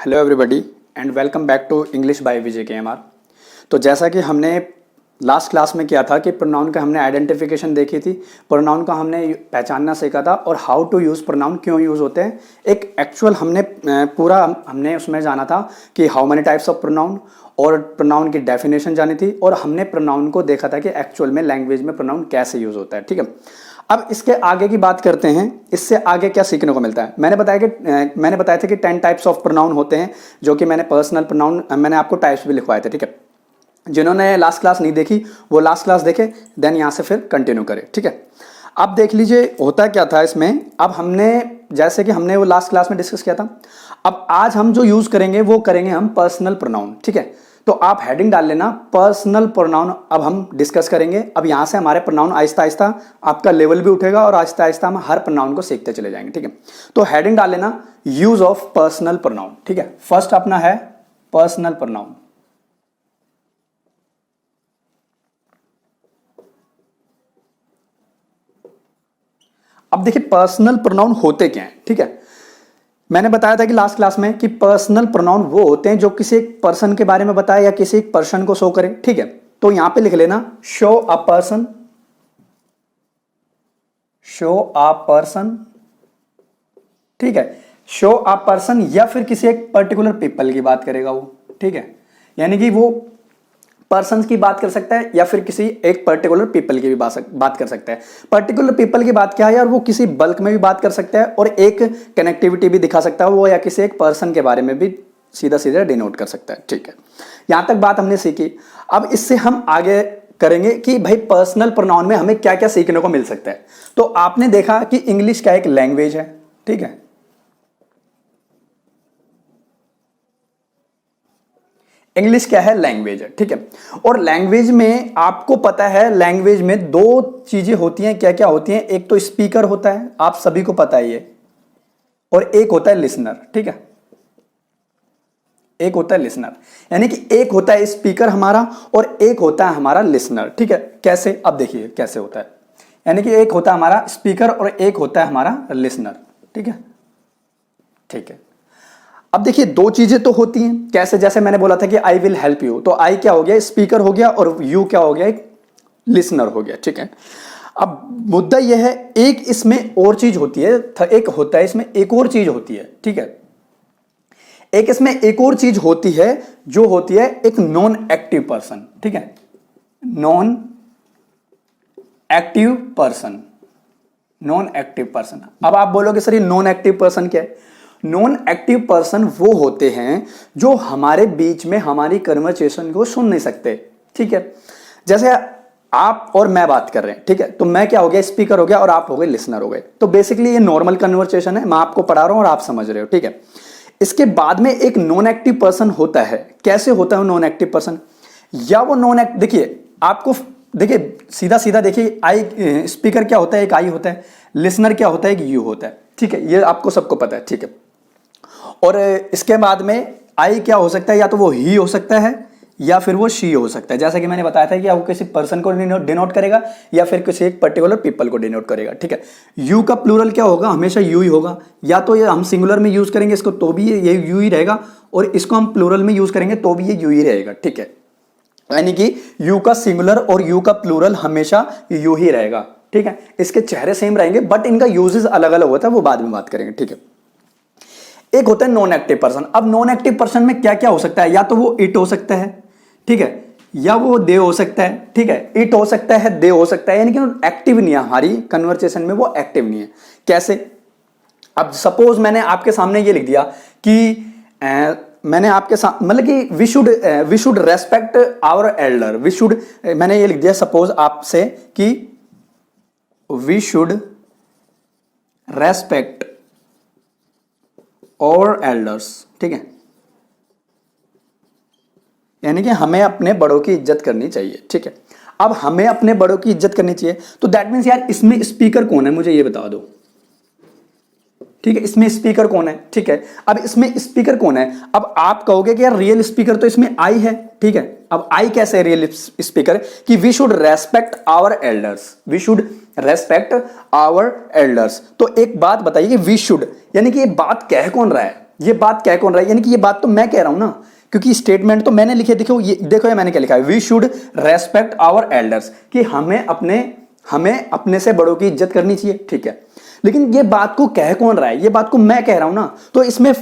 Hello everybody and welcome back to English by Vijay K M are. तो जैसा कि हमने लास्ट क्लास में किया था कि प्रोनाउन का हमने आइडेंटिफिकेशन देखी थी, प्रोनाउन का हमने पहचानना सीखा था और हाउ टू यूज़ प्रोनाउन, क्यों यूज़ होते हैं। एक एक्चुअल हमने उसमें जाना था कि how many types of pronoun और प्रोनाउन की डेफिनेशन जानी थी और हमने प्रोनाउन को देखा था कि एक्चुअल में लैंग्वेज में प्रोनाउन कैसे यूज़ होता है। ठीक है, अब इसके आगे की बात करते हैं, इससे आगे क्या सीखने को मिलता है। मैंने बताया था कि 10 टाइप्स ऑफ प्रोनाउन होते हैं, जो कि मैंने पर्सनल प्रोनाउन मैंने आपको टाइप्स भी लिखवाए थे। ठीक है, जिन्होंने लास्ट क्लास नहीं देखी वो लास्ट क्लास देखे, देन यहाँ से फिर कंटिन्यू करें। ठीक है, अब देख लीजिए होता क्या था इसमें। अब हमने जैसे कि हमने वो लास्ट क्लास में डिस्कस किया था, अब आज हम जो यूज करेंगे वो करेंगे हम पर्सनल प्रोनाउन। ठीक है, तो आप हेडिंग डाल लेना पर्सनल प्रोनाउन। अब हम डिस्कस करेंगे। अब यहां से हमारे प्रोनाउन आहिस्ता आहिस्ता आपका लेवल भी उठेगा और आहिस्ता आहिस्ता हम हर प्रोनाउन को सीखते चले जाएंगे। ठीक है, तो हेडिंग डाल लेना यूज ऑफ पर्सनल प्रोनाउन। ठीक है, फर्स्ट अपना है पर्सनल प्रोनाउन। अब देखिए पर्सनल प्रोनाउन होते क्या हैं। ठीक है, मैंने बताया था कि लास्ट क्लास में कि पर्सनल प्रोनाउन वो होते हैं जो किसी एक पर्सन के बारे में बताए या किसी एक पर्सन को शो करे। ठीक है, तो यहां पे लिख लेना show a person, show a person. ठीक है, शो अ पर्सन या फिर किसी एक पर्टिकुलर पीपल की बात करेगा वो। ठीक है, यानी कि वो पर्सन की बात कर सकता है या फिर किसी एक पर्टिकुलर पीपल की भी बात कर सकता है। पर्टिकुलर पीपल की बात क्या है यार, वो किसी बल्क में भी बात कर सकता है और एक कनेक्टिविटी भी दिखा सकता है वो, या किसी एक पर्सन के बारे में भी सीधा सीधा डिनोट कर सकता है। ठीक है, यहां तक बात हमने सीखी। अब इससे हम आगे करेंगे कि भाई पर्सनल प्रोनाउन में हमें क्या क्या सीखने को मिल सकता है। तो आपने देखा कि इंग्लिश का एक लैंग्वेज है। ठीक है, इंग्लिश क्या है, लैंग्वेज है। ठीक है, और लैंग्वेज में आपको पता है लैंग्वेज में दो चीजें होती हैं। क्या क्या होती हैं? एक तो स्पीकर होता है, आप सभी को पता है ये, और एक होता है लिसनर। ठीक है, एक होता है लिसनर, यानी कि एक होता है स्पीकर हमारा और एक होता है हमारा लिसनर। ठीक है, कैसे? अब देखिए कैसे होता है। यानी कि एक होता है हमारा स्पीकर और एक होता है हमारा लिसनर। ठीक है, ठीक है। अब देखिए दो चीजें तो होती हैं। कैसे? जैसे मैंने बोला था कि आई विल हेल्प यू, तो आई क्या हो गया, स्पीकर हो गया, और यू क्या हो गया, एक लिसनर हो गया। ठीक है, अब मुद्दा यह है एक इसमें और चीज होती है, एक होता है इसमें एक और चीज होती है। ठीक है, एक इसमें एक और चीज होती है जो होती है एक नॉन एक्टिव पर्सन। ठीक है, non active person, non active person. अब आप बोलोगे सर ये नॉन एक्टिव पर्सन क्या है? नॉन एक्टिव पर्सन वो होते हैं जो हमारे बीच में हमारी कन्वर्सेशन को सुन नहीं सकते। ठीक है, जैसे आप और मैं बात कर रहे हैं। ठीक है, तो मैं क्या हो गया, स्पीकर हो गया, और आप हो गए लिसनर हो गए। तो बेसिकली ये नॉर्मल कन्वर्सेशन है, मैं आपको पढ़ा रहा हूं और आप समझ रहे हो। ठीक है, इसके बाद में एक नॉन एक्टिव पर्सन होता है। कैसे होता है नॉन एक्टिव पर्सन? या वो नॉन एक्टिव, देखिए आपको, देखिए सीधा सीधा देखिए, आई स्पीकर क्या होता है, एक आई होता है, लिसनर क्या होता है, एक यू होता है। ठीक है, ये आपको सबको पता है। ठीक है, और इसके बाद में आई क्या हो सकता है, या तो वो ही हो सकता है या फिर वो शी हो सकता है। जैसा कि मैंने बताया था कि वो किसी पर्सन को डिनोट करेगा या फिर किसी एक पर्टिकुलर पीपल को डिनोट करेगा। ठीक है, यू का प्लूरल क्या होगा, हमेशा यू ही होगा। या तो ये हम सिंगुलर में यूज करेंगे इसको तो भी ये यू ही रहेगा, और इसको हम प्लूरल में यूज करेंगे तो भी ये यू ही रहेगा। ठीक है, यानी कि यू का सिंगुलर और यू का प्लूरल हमेशा यू ही रहेगा। ठीक है, इसके चेहरे सेम रहेंगे बट इनका यूजेस अलग अलग होता है, वो बाद में बात करेंगे। ठीक है, एक होता है नॉन एक्टिव पर्सन। अब नॉन एक्टिव पर्सन में क्या क्या हो सकता है? या तो वो इट हो सकता है, ठीक है, या वो दे हो सकता है। ठीक है, इट हो सकता है, दे हो सकता है, यानी कि एक्टिव नहीं है हमारी कन्वर्सेशन में, वो एक्टिव नहीं है। कैसे? अब सपोज मैंने आपके सामने ये लिख दिया कि मैंने आपके साथ मतलब कि we should respect our elder. मैंने ये लिख दिया सपोज आपसे कि we should respect our elders. ठीक है, यानी कि हमें अपने बड़ों की इज्जत करनी चाहिए। ठीक है, अब हमें अपने बड़ों की इज्जत करनी चाहिए, तो दैट मीन्स यार इसमें स्पीकर कौन है, मुझे ये बता दो। ठीक है, इसमें स्पीकर कौन है? ठीक है, अब इसमें स्पीकर कौन है? अब आप कहोगे कि यार रियल स्पीकर तो इसमें आई है। ठीक है, अब आई कैसे है रियल स्पीकर? कि we should respect our elders, we should respect our elders. तो एक बात बताइए कि वी शुड, यानी कि ये बात कह कौन रहा है? ये बात कह कौन रहा है, यानी कि ये बात तो मैं कह रहा हूं ना, क्योंकि स्टेटमेंट तो मैंने लिखे, देखो ये मैंने क्या लिखा है, we should respect our elders, कि हमें अपने से बड़ों की इज्जत करनी चाहिए, ठीक है। लेकिन ये बात को कह कौन रहा है, ये बात को मैं कह रहा हूं ना, तो इसमें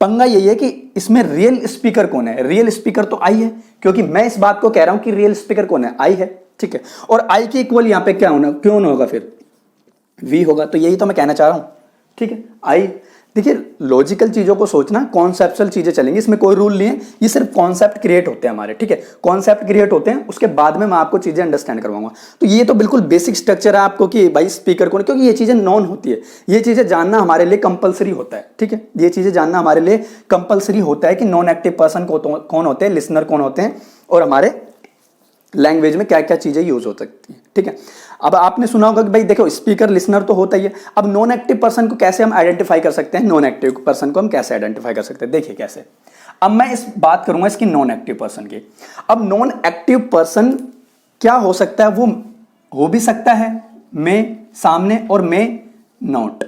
पंगा यही है कि इसमें रियल स्पीकर कौन है, रियल स्पीकर तो आई है, क्योंकि मैं इस बात को कह रहा हूं कि रियल स्पीकर कौन है, आई है, ठीक है। और आई के इक्वल यहां पे क्या होना, क्यों ना होगा, फिर वी होगा, तो यही तो मैं कहना चाह रहा हूं, ठीक है। आई, देखिए लॉजिकल चीजों को सोचना, कॉन्सेप्चुअल चीजें चलेंगी, इसमें कोई रूल नहीं है, ये सिर्फ कॉन्सेप्ट क्रिएट होते हैं हमारे, ठीक है। कॉन्सेप्ट क्रिएट होते हैं, उसके बाद में मैं आपको चीजें अंडरस्टैंड करवाऊंगा। तो ये तो बिल्कुल बेसिक स्ट्रक्चर है आपको कि भाई स्पीकर कौन, क्योंकि ये चीजें नॉन होती है, ये चीजें जानना हमारे लिए कंपलसरी होता है, ठीक है। ये चीजें जानना हमारे लिए कंपलसरी होता है कि नॉन एक्टिव पर्सन कौन होते हैं, लिसनर कौन होते हैं, और हमारे लैंग्वेज में क्या क्या चीजें यूज हो सकती है, ठीक है। अब आपने सुना होगा कि भाई देखो स्पीकर लिसनर तो होता ही है, अब नॉन एक्टिव पर्सन को कैसे हम आइडेंटिफाई कर सकते हैं, नॉन एक्टिव पर्सन को हम कैसे आइडेंटिफाई कर सकते हैं, देखिए कैसे। अब मैं इस बात करूंगा इसकी नॉन एक्टिव पर्सन की। अब नॉन एक्टिव पर्सन क्या हो सकता है, वो हो भी सकता है मैं सामने और मैं नॉट,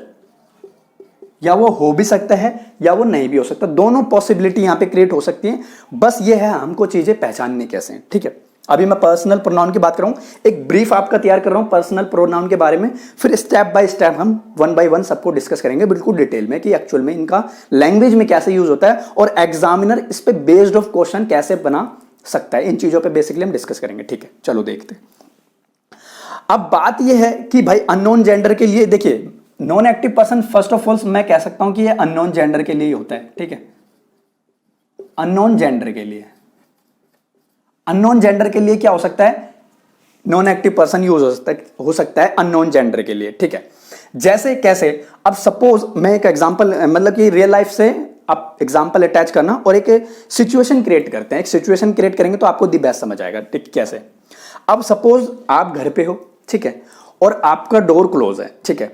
या वो हो भी सकता है या वो नहीं भी हो सकता, दोनों पॉसिबिलिटी यहां पे क्रिएट हो सकती है। बस ये है हमको चीजें पहचाननी कैसे हैं, ठीक है। अभी मैं पर्सनल प्रोनाउन की बात कर रहा हूं, एक ब्रीफ आपका तैयार कर रहा हूं पर्सनल प्रोनाउन के बारे में, फिर स्टेप बाय स्टेप हम वन बाय वन सबको डिस्कस करेंगे बिल्कुल डिटेल में कि एक्चुअल में इनका लैंग्वेज में कैसे यूज होता है और एग्जामिनर इस पे बेस्ड ऑफ क्वेश्चन कैसे बना सकता है, इन चीजों पे बेसिकली हम डिस्कस करेंगे, ठीक है। चलो देखते हैं। अब बात यह है कि भाई अननोन जेंडर के लिए, देखिए non active person first of all मैं कह सकता हूं कि ये अननोन जेंडर के लिए होता है, ठीक है। अननोन जेंडर के लिए, अननोन जेंडर के लिए क्या हो सकता है, नॉन एक्टिव पर्सन यूज हो सकता है अननोन जेंडर के लिए, ठीक है। जैसे कैसे, अब सपोज मैं एक एग्जांपल, मतलब कि रियल लाइफ से आप एग्जांपल अटैच करना और एक सिचुएशन क्रिएट करते हैं, एक सिचुएशन क्रिएट करेंगे तो आपको दी बेस्ट समझ आएगा, ठीक। कैसे, अब सपोज आप घर पे हो, ठीक है, और आपका डोर क्लोज है, ठीक है,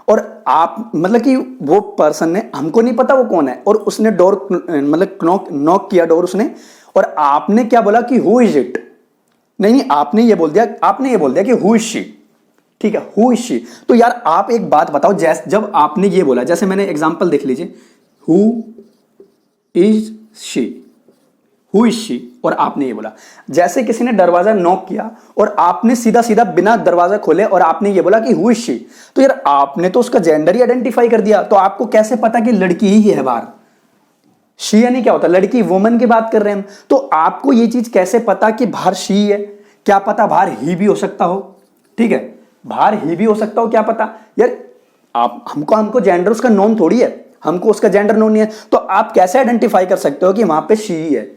और आप मतलब कि वो पर्सन ने, हमको नहीं पता वो कौन है, और उसने डोर मतलब नॉक किया डोर उसने, और आपने क्या बोला कि हु इज इट, नहीं आपने ये बोल दिया कि हु इज शी, ठीक है, हु इज शी। तो यार आप एक बात बताओ, जैसे जब आपने ये बोला, जैसे मैंने एग्जांपल देख लीजिए, who is she, who is she, और आपने ये बोला, जैसे किसी ने दरवाजा नॉक किया और आपने सीधा सीधा बिना दरवाजा खोले और आपने ये बोला कि हु इज शी, तो यार आपने तो उसका जेंडर ही आइडेंटिफाई कर दिया, तो आपको कैसे पता कि लड़की ही है बाहर, शी यानी क्या होता है, लड़की, वुमन की बात कर रहे हैं हम, तो आपको ये चीज कैसे पता कि बाहर शी है, क्या पता बाहर ही भी हो सकता हो, ठीक है, बाहर ही भी हो सकता हो, क्या पता यार, आप हमको जेंडर उसका नोन थोड़ी है, हमको उसका जेंडर नोन नहीं है, तो आप कैसे आइडेंटिफाई कर सकते हो कि वहां पे शी है।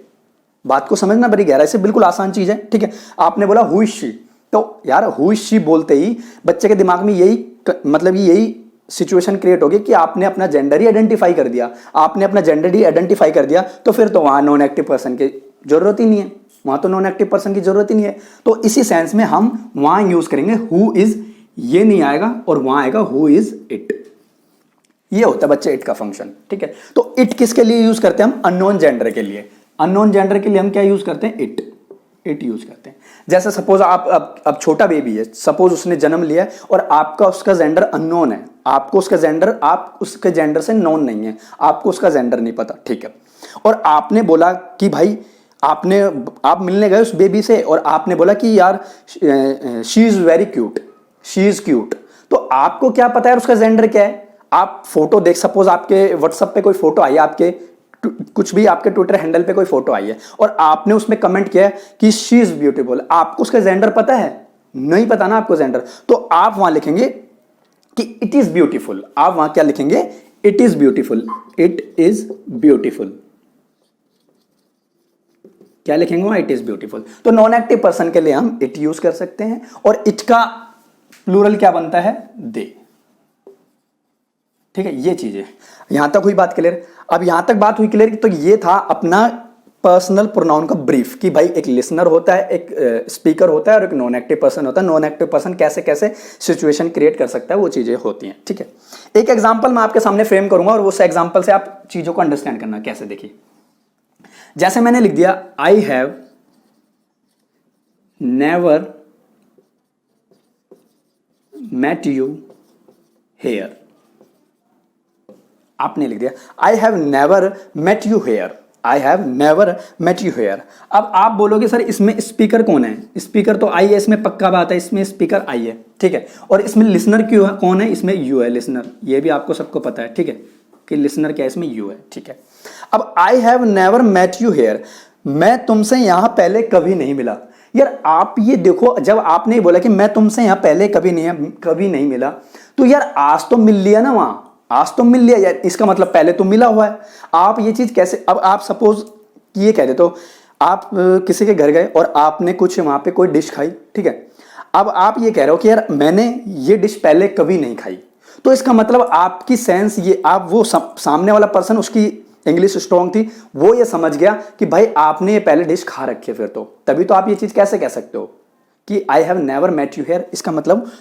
बात को समझना बड़ी गहराई से, बिल्कुल आसान चीज है, ठीक है। आपने बोला हु इज शी, तो यार हु इज शी बोलते ही बच्चे के दिमाग में यही मतलब यही सिचुएशन क्रिएट होगी कि आपने अपना जेंडर ही आइडेंटिफाई कर दिया, आपने अपना जेंडर ही आइडेंटिफाई कर दिया, तो फिर तो वहां नॉन एक्टिव पर्सन की जरूरत ही नहीं है, वहां तो नॉन एक्टिव पर्सन की जरूरत ही नहीं है। तो इसी सेंस में हम वहां यूज करेंगे हु इज, ये नहीं आएगा, और वहां आएगा हु इज इट, ये होता है बच्चे इट का फंक्शन, ठीक है। तो इट किसके लिए यूज करते हैं हम, अननोन जेंडर के लिए, अननोन जेंडर के लिए हम क्या यूज करते हैं, इट यूज करते हैं। जैसे सपोज आप अब छोटा बेबी है, सपोज उसने जन्म लिया और आपका उसका जेंडर अननोन है, आपको उसका जेंडर, आप उसके जेंडर से नोन नहीं है, आपको उसका जेंडर नहीं पता, ठीक है। और आपने बोला कि भाई आप मिलने गए उस बेबी से और आपने बोला कि यार she is very cute, she is cute, तो आपको क्या पता है उसका जेंडर क्या है, आप फोटो देख, सपोज आपके व्हाट्सएप पे कोई फोटो आई, आपके कुछ भी आपके ट्विटर हैंडल पे कोई फोटो आई है और आपने उसमें कमेंट किया है कि शी इज ब्यूटीफुल, आपको उसका जेंडर पता है, नहीं पता ना आपको जेंडर, तो आप वहां लिखेंगे कि इट इज ब्यूटीफुल, आप वहां क्या लिखेंगे, it is beautiful, it is beautiful, क्या लिखेंगे वहां, इट इज ब्यूटीफुल। तो नॉन एक्टिव पर्सन के लिए हम इट यूज कर सकते हैं, और इट का प्लूरल क्या बनता है, दे, ठीक है। ये चीजें यहां तक हुई बात क्लियर। अब यहां तक बात हुई क्लियर, तो ये था अपना पर्सनल प्रोनाउन का ब्रीफ कि भाई एक लिसनर होता है, एक स्पीकर होता है और एक नॉन एक्टिव पर्सन होता है, नॉन एक्टिव पर्सन कैसे कैसे सिचुएशन क्रिएट कर सकता है, वो चीजें होती हैं, ठीक है। एक एग्जांपल मैं आपके सामने फ्रेम करूंगा और उस एग्जांपल से आप चीजों को अंडरस्टैंड करना कैसे, देखिए जैसे मैंने लिख दिया, I have never met you here, आपने लिख दिया I have never met you here, I have never met you here. अब आप बोलोगे सर इसमें स्पीकर कौन है, स्पीकर तो आई है, इसमें पक्का बात है, इसमें स्पीकर आई है, ठीक है। और इसमें लिसनर क्यों है, कौन है, इसमें यू है लिसनर, ये भी आपको सबको पता है, ठीक है, कि लिसनर क्या है, इसमें यू है, ठीक है। अब I have never met you here, मैं तुमसे यहां पहले कभी नहीं मिला। यार आप ये देखो, जब आपने बोला कि मैं तुमसे यहां पहले कभी नहीं मिला, तो यार आज तो मिल लिया ना, वहां आज तो मिल लिया यार, इसका मतलब पहले तो मिला हुआ है। आप ये चीज कैसे, अब आप सपोज ये कह रहे तो आप किसी के घर गए और आपने कुछ वहां पे कोई डिश खाई, ठीक है। अब आप ये कह रहे हो कि यार मैंने ये डिश पहले कभी नहीं खाई, तो इसका मतलब आपकी सेंस ये, आप वो सामने वाला पर्सन, उसकी इंग्लिश स्ट्रांग थी, वो ये समझ गया कि भाई आपने ये पहले डिश खा रखी है, फिर तो तभी तो आप ये चीज कैसे कह सकते हो कि I have never met you here, इसका मतलब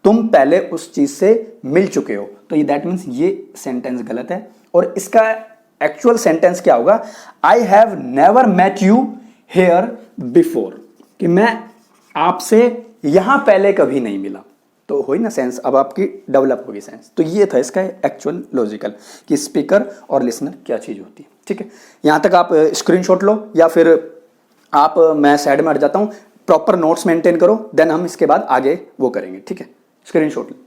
तुम पहले उस चीज से मिल चुके हो। तो ये दैट मीन्स ये सेंटेंस गलत है, और इसका एक्चुअल सेंटेंस क्या होगा, I have never met you here before, कि मैं आपसे यहां पहले कभी नहीं मिला। तो हुई ना सेंस, अब आपकी डेवलप होगी सेंस। तो ये था इसका एक्चुअल लॉजिकल कि स्पीकर और लिसनर क्या चीज होती है, ठीक है। यहां तक आप स्क्रीनशॉट लो, या फिर आप, मैं साइड में हट जाता हूं, प्रॉपर नोट्स मेंटेन करो, देन हम इसके बाद आगे वो करेंगे, ठीक है। स्क्रीनशॉट लो,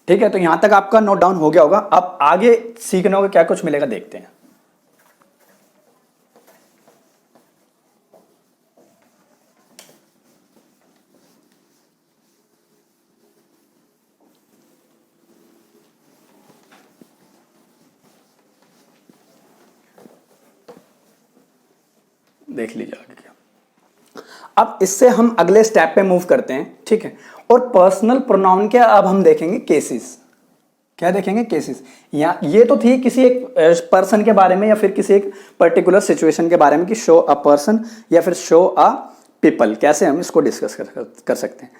ठीक है। तो यहां तक आपका नोट डाउन हो गया होगा। अब आगे सीखने को क्या कुछ मिलेगा देखते हैं। देख लीजिए आगे क्या। अब इससे हम अगले स्टेप पे मूव करते हैं, ठीक है। और पर्सनल प्रोनाउन के अब हम देखेंगे केसेस। क्या देखेंगे, केसेस। या ये तो थी किसी एक पर्सन के बारे में, या फिर किसी एक पर्टिकुलर सिचुएशन के बारे में, कि शो अ पर्सन या फिर शो अ पीपल, कैसे हम इसको डिस्कस कर सकते हैं।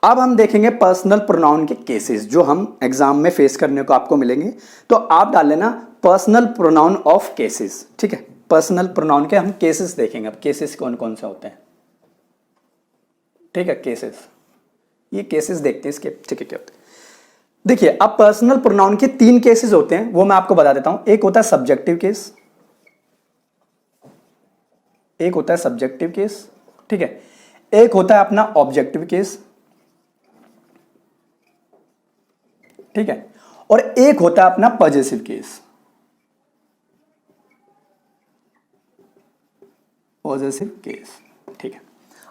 अब हम देखेंगे पर्सनल प्रोनाउन के केसेस, जो हम एग्जाम में फेस करने को आपको मिलेंगे। तो आप डाल लेना पर्सनल प्रोनाउन ऑफ केसेस, ठीक है। पर्सनल प्रोनाउन के हम केसेस देखेंगे। अब केसेस कौन कौन से होते हैं, ठीक है, केसेस, ये केसेस देखते हैं इसके, ठीक है, क्या होते हैं। देखिए, अब पर्सनल प्रोनाउन के 3 केसेस होते हैं, वो मैं आपको बता देता हूं। एक होता है सब्जेक्टिव केस, एक होता है सब्जेक्टिव केस, ठीक है। एक होता है अपना ऑब्जेक्टिव केस, ठीक है। और एक होता है अपना पॉजेसिव केस, पॉजेसिव केस, ठीक है।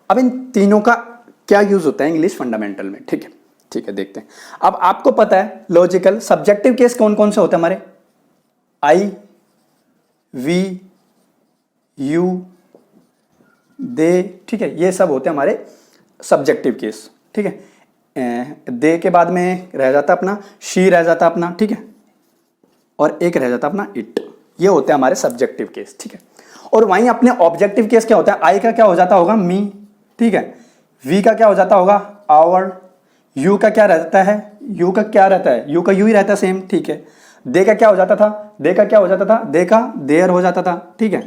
अब इन तीनों का क्या यूज होता है इंग्लिश फंडामेंटल में, ठीक है, ठीक है, देखते हैं। अब आपको पता है लॉजिकल सब्जेक्टिव केस कौन कौन से होते हैं हमारे, आई, वी, यू, दे, ठीक है, ये सब होते हैं हमारे सब्जेक्टिव केस, ठीक है। दे के बाद में रह जाता अपना शी, रह जाता अपना, ठीक है, और एक रह जाता अपना इट। ये होते हैं हमारे सब्जेक्टिव केस, ठीक है। और वहीं अपने ऑब्जेक्टिव केस क्या होता है, आई का क्या हो जाता होगा, मी, ठीक है। वी का क्या हो जाता होगा, आवर। यू का क्या रहता है, यू का क्या रहता है, यू का यू ही रहता है सेम, ठीक है। दे का क्या हो जाता था, दे का क्या हो जाता था, दे का देयर हो जाता था, ठीक है।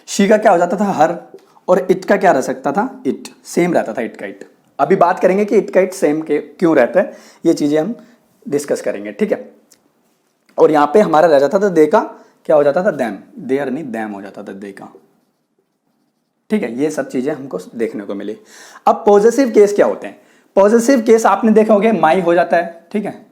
शी का क्या हो जाता था, हर। और इट का क्या रह सकता था, इट, सेम रहता था इट का इट। अभी बात करेंगे कि इट का इट सेम के क्यों रहता है, ये चीजें हम डिस्कस करेंगे, ठीक है। और यहां पे हमारा रह जाता था दे का क्या हो जाता था, दैम, देयर नहीं दैम हो जाता था दे का, ठीक है। ये सब चीजें हमको देखने को मिली। अब पॉजेसिव केस क्या होते हैं, पॉजेसिव केस आपने देखा होगा, माई हो जाता है, ठीक है,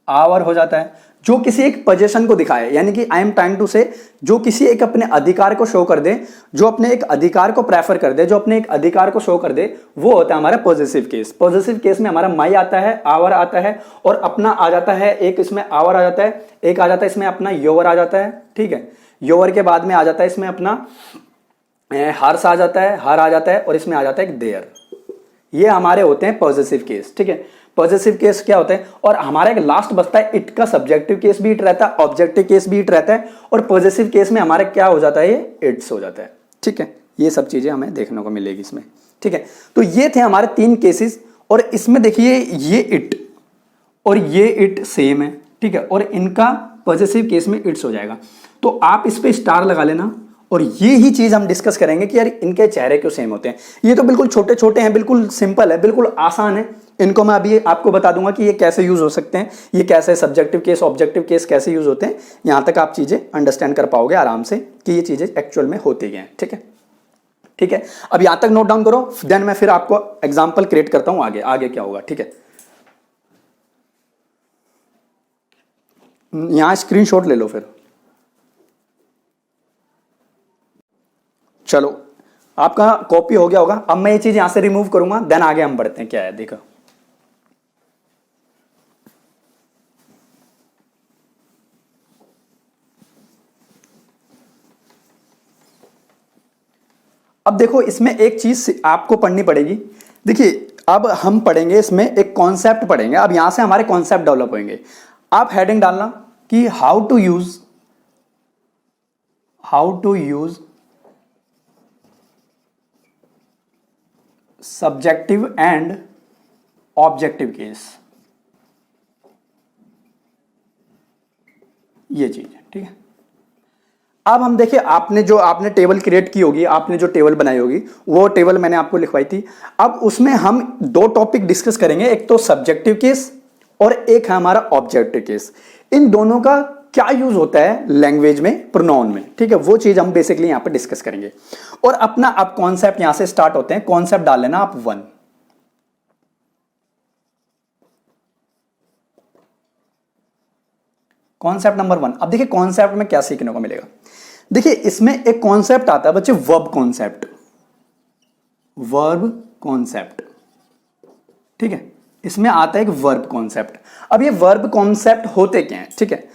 आवर हो जाता है, जो किसी एक पोजीशन को दिखाए, यानी कि आई एम ट्राइंग टू से, जो किसी एक अपने अधिकार को शो कर दे, जो अपने एक अधिकार को प्रेफर कर दे, जो अपने एक अधिकार को शो कर दे, वो होता है हमारा पॉजेसिव केस। पॉजेसिव केस में हमारा माई आता है, आवर आता है, और अपना आ जाता है, एक इसमें आवर आ जाता है, एक आ जाता है इसमें अपना योवर आ जाता है, ठीक है। योवर के बाद में आ जाता है इसमें अपना हर्ष आ जाता है, हर आ जाता है, और इसमें आ जाता है एक देयर। ये हमारे होते हैं पॉजेसिव केस, ठीक है। पॉजेसिव केस क्या होता है, और हमारा एक लास्ट बचता है इट का, सब्जेक्टिव केस भी इट रहता है, ऑब्जेक्टिव केस भी इट रहता है, और पॉजेसिव केस में हमारा क्या हो जाता है, ये इट्स हो जाता है, ठीक है। ये सब चीजें हमें देखने को मिलेगी इसमें, ठीक है। तो ये थे हमारे 3 केसेस, और इसमें देखिए ये इट और ये इट सेम है, ठीक है, और इनका पॉजेसिव केस में इट्स हो जाएगा। तो आप इस पे स्टार लगा लेना, और ये ही चीज हम डिस्कस करेंगे कि यार इनके चेहरे क्यों सेम होते हैं। ये तो बिल्कुल छोटे छोटे हैं, बिल्कुल सिंपल है, बिल्कुल आसान है। इनको मैं अभी आपको बता दूंगा कि ये कैसे यूज हो सकते हैं, ये कैसे सब्जेक्टिव केस ऑब्जेक्टिव केस कैसे यूज होते हैं। यहां तक आप चीजें अंडरस्टैंड कर पाओगे आराम से कि ये चीजें एक्चुअल में होती हैं। ठीक है, ठीक है, अब यहां तक नोट डाउन करो, देन मैं फिर आपको एग्जाम्पल क्रिएट करता हूं आगे आगे क्या होगा। ठीक है, यहां स्क्रीनशॉट ले लो फिर। चलो आपका कॉपी हो गया होगा। अब मैं ये चीज यहां से रिमूव करूंगा, देन आगे हम बढ़ते हैं। क्या है देखो, अब देखो इसमें एक चीज आपको पढ़नी पड़ेगी। देखिए अब हम पढ़ेंगे इसमें एक कॉन्सेप्ट पढ़ेंगे। अब यहां से हमारे कॉन्सेप्ट डेवलप होंगे। आप हेडिंग डालना कि how to use subjective and objective case, ये चीज है। ठीक है, अब हम देखिए आपने टेबल क्रिएट की होगी, आपने जो टेबल बनाई होगी वो टेबल मैंने आपको लिखवाई थी। अब उसमें हम दो टॉपिक डिस्कस करेंगे, एक तो सब्जेक्टिव केस और एक है हमारा ऑब्जेक्टिव केस। इन दोनों का क्या यूज होता है लैंग्वेज में, प्रोनाउन में। ठीक है, वो चीज हम बेसिकली यहां पर डिस्कस करेंगे। और अपना अब कॉन्सेप्ट यहां से स्टार्ट होते हैं। कॉन्सेप्ट डाल लेना आप 1। Concept number 1। अब देखिए कॉन्सेप्ट में क्या सीखने को मिलेगा। देखिए इसमें एक कॉन्सेप्ट आता है बच्चे, वर्ब कॉन्सेप्ट। ठीक है, इसमें आता है एक वर्ब कॉन्सेप्ट। अब ये वर्ब कॉन्सेप्ट होते क्या हैं? ठीक है,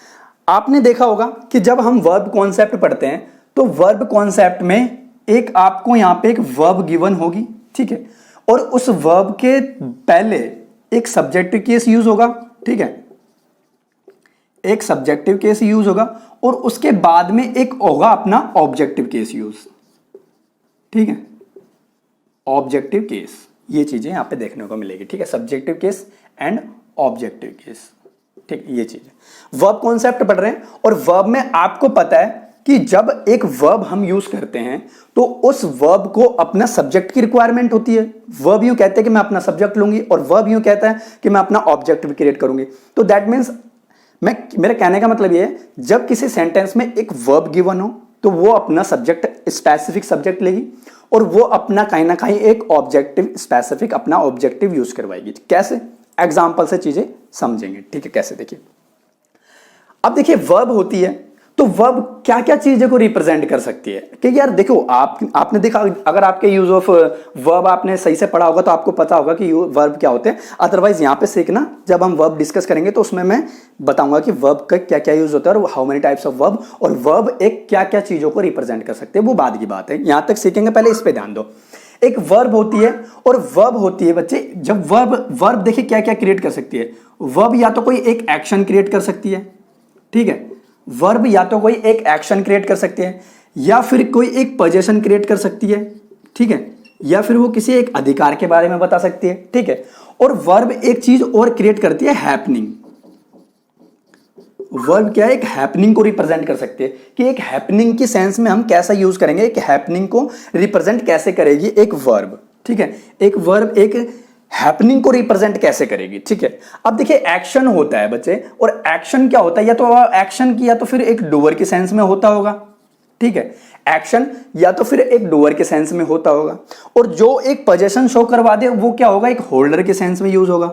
आपने देखा होगा कि जब हम वर्ब कॉन्सेप्ट पढ़ते हैं तो वर्ब कॉन्सेप्ट में एक आपको यहां पे एक वर्ब गिवन होगी। ठीक है, और उस वर्ब के पहले एक सब्जेक्टिव केस यूज होगा। ठीक है, एक सब्जेक्टिव केस यूज होगा और उसके बाद में एक होगा अपना ऑब्जेक्टिव केस यूज। ठीक है, ऑब्जेक्टिव केस, ये चीजें यहां पे देखने को मिलेगी। ठीक है, subjective case and objective case. ठीक, ये चीज वर्ब कॉन्सेप्ट पढ़ रहे हैं। और वर्ब में आपको पता है कि जब एक वर्ब हम यूज करते हैं तो उस वर्ब को अपना सब्जेक्ट की रिक्वायरमेंट होती है। वर्ब यूं कहते हैं कि मैं अपना सब्जेक्ट लूंगी और वर्ब यूं कहता है कि मैं अपना ऑब्जेक्ट भी क्रिएट करूंगी। तो दैट मीन्स मेरे कहने का मतलब ये है, जब किसी सेंटेंस में एक वर्ब गिवन हो तो वो अपना सब्जेक्ट स्पेसिफिक सब्जेक्ट लेगी और वो अपना कहीं ना कहीं एक ऑब्जेक्टिव स्पेसिफिक अपना ऑब्जेक्टिव यूज करवाएगी। कैसे? एग्जाम्पल से चीजें समझेंगे। ठीक है, कैसे देखिए। अब देखिए वर्ब होती है तो वर्ब क्या क्या चीजों को रिप्रेजेंट कर सकती है। कि यार देखो आपने देखा, अगर आपके यूज ऑफ वर्ब आपने सही से पढ़ा होगा तो आपको पता होगा कि वर्ब क्या होते हैं। अदरवाइज यहां पे सीखना, जब हम वर्ब डिस्कस करेंगे तो उसमें मैं बताऊंगा कि वर्ब का क्या क्या यूज होता है और how many types of verb, और वर्ब एक क्या क्या चीजों को रिप्रेजेंट कर सकते हैं, वो बाद की बात है। यहां तक सीखेंगे, पहले इस पे ध्यान दो। एक वर्ब होती है और वर्ब होती है बच्चे, जब वर्ब देखिए क्या क्या क्रिएट कर सकती है। वर्ब या तो कोई एक एक्शन क्रिएट कर सकती है। ठीक है, वर्ब या तो कोई एक एक्शन क्रिएट कर सकती है, या फिर कोई एक पोजीशन क्रिएट कर सकती है। ठीक है, या फिर वो किसी एक अधिकार के बारे में बता सकती है। ठीक है, और वर्ब एक चीज और क्रिएट करती है, हैपनिंग। वर्ब क्या है? एक हैपनिंग को रिप्रेजेंट कर सकती है। कि एक हैपनिंग की सेंस में हम कैसा यूज करेंगे, एक हैपनिंग को रिप्रेजेंट कैसे करेगी एक वर्ब। ठीक है, एक वर्ब एक हैपनिंग को रिप्रेजेंट कैसे करेगी। ठीक है, अब देखिए एक्शन होता है बच्चे, और एक्शन क्या होता है? या तो एक्शन की या तो फिर एक डूअर के सेंस में होता होगा। ठीक है, एक्शन या तो फिर एक डूअर के सेंस में होता होगा, और जो एक पोजीशन शो करवा दे वो क्या होगा? एक होल्डर के सेंस में यूज होगा।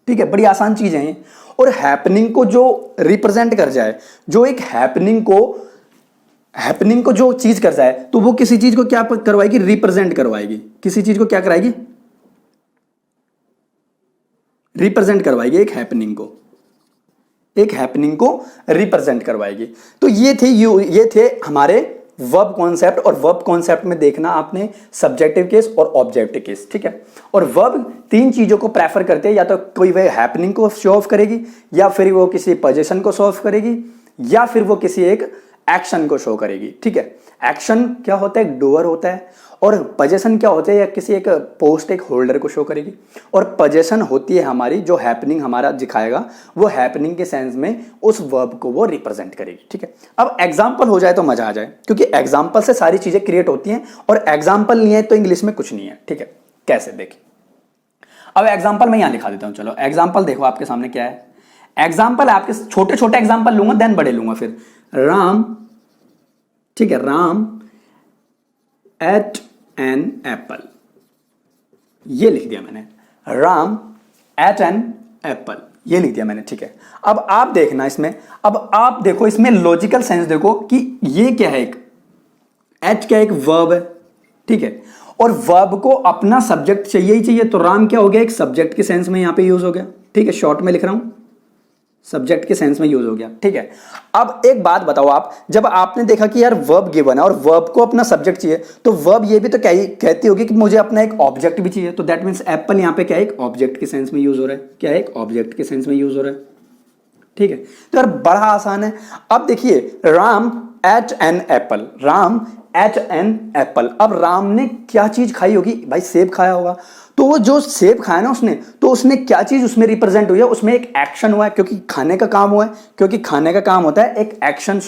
ठीक है, बड़ी आसान चीज है ये। और हैपनिंग को जो रिप्रेजेंट कर जाए, जो एक हैपनिंग को जो चीज कर जाए, तो वो किसी चीज को क्या करवाएगी? रिप्रेजेंट करवाएगी। किसी चीज को क्या कराएगी? रिप्रेजेंट करवाएगी। एक हैपनिंग को रिप्रेजेंट करवाएगी। तो ये थे हमारे वर्ब कॉन्सेप्ट। और वर्ब कॉन्सेप्ट में देखना आपने सब्जेक्टिव केस और ऑब्जेक्टिव केस। ठीक है, और वर्ब तीन चीजों को प्रेफर करते हैं, या तो कोई वह हैपनिंग को शो ऑफ करेगी, या फिर वो किसी पोजीशन को शो ऑफ करेगी, या फिर वो किसी एक एक्शन को शो करेगी। ठीक है, एक्शन क्या होता है? एक डूअर होता है, और पोजीशन क्या होते हैं, या किसी एक पोस्ट एक होल्डर को शो करेगी, और पोजीशन होती है हमारी जो हैपनिंग हमारा दिखाएगा, वो हैपनिंग के सेंस में उस वर्ब को वो रिप्रेजेंट करेगी। ठीक है, अब एग्जाम्पल हो जाए तो मजा आ जाए, क्योंकि एग्जाम्पल से सारी चीजें क्रिएट होती हैं, और एग्जाम्पल नहीं है तो इंग्लिश में कुछ नहीं है। ठीक है, कैसे देखिए, अब एग्जाम्पल मैं यहां लिखा देता हूं। चलो एग्जाम्पल देखो आपके सामने क्या है। एग्जाम्पल आपके छोटे छोटे एग्जाम्पल लूंगा, देन बड़े लूंगा फिर। राम, ठीक है, राम एट एन एप्पल, ये लिख दिया मैंने। राम एट एन एप्पल, ये लिख दिया मैंने। ठीक है, अब आप देखना इसमें, अब आप देखो इसमें लॉजिकल सेंस देखो कि ये क्या है, एक एट क्या एक वर्ब है। ठीक है, और वर्ब को अपना सब्जेक्ट चाहिए ही चाहिए, तो राम क्या हो गया, एक सब्जेक्ट के सेंस में यहां पे यूज हो गया। ठीक है, शॉर्ट में लिख रहा हूं, सब्जेक्ट के सेंस में यूज हो गया। ठीक है, अब एक बात बताओ आप, जब आपने देखा कि यार वर्ब गिवन है और वर्ब को अपना सब्जेक्ट चाहिए, तो वर्ब ये भी तो कहती होगी कि मुझे अपना एक ऑब्जेक्ट भी चाहिए, तो दैट मींस एप्पल यहां पे क्या है, एक ऑब्जेक्ट के सेंस में यूज हो रहा है। क्या है, एक ऑब्जेक्ट के सेंस में यूज हो रहा है। ठीक है, तो यार बड़ा आसान है। अब देखिए, Ram ate an apple, Ram ate an apple, अब राम ने क्या चीज खाई होगी भाई, सेब खाया होगा, तो वो जो सेब खाया ना उसने, तो उसने क्या चीज उसमें रिप्रेजेंट हुई है, उसमें एक एक्शन हुआ है, क्योंकि खाने का काम हुआ है, क्योंकि खाने का काम होता है एक एक्शन।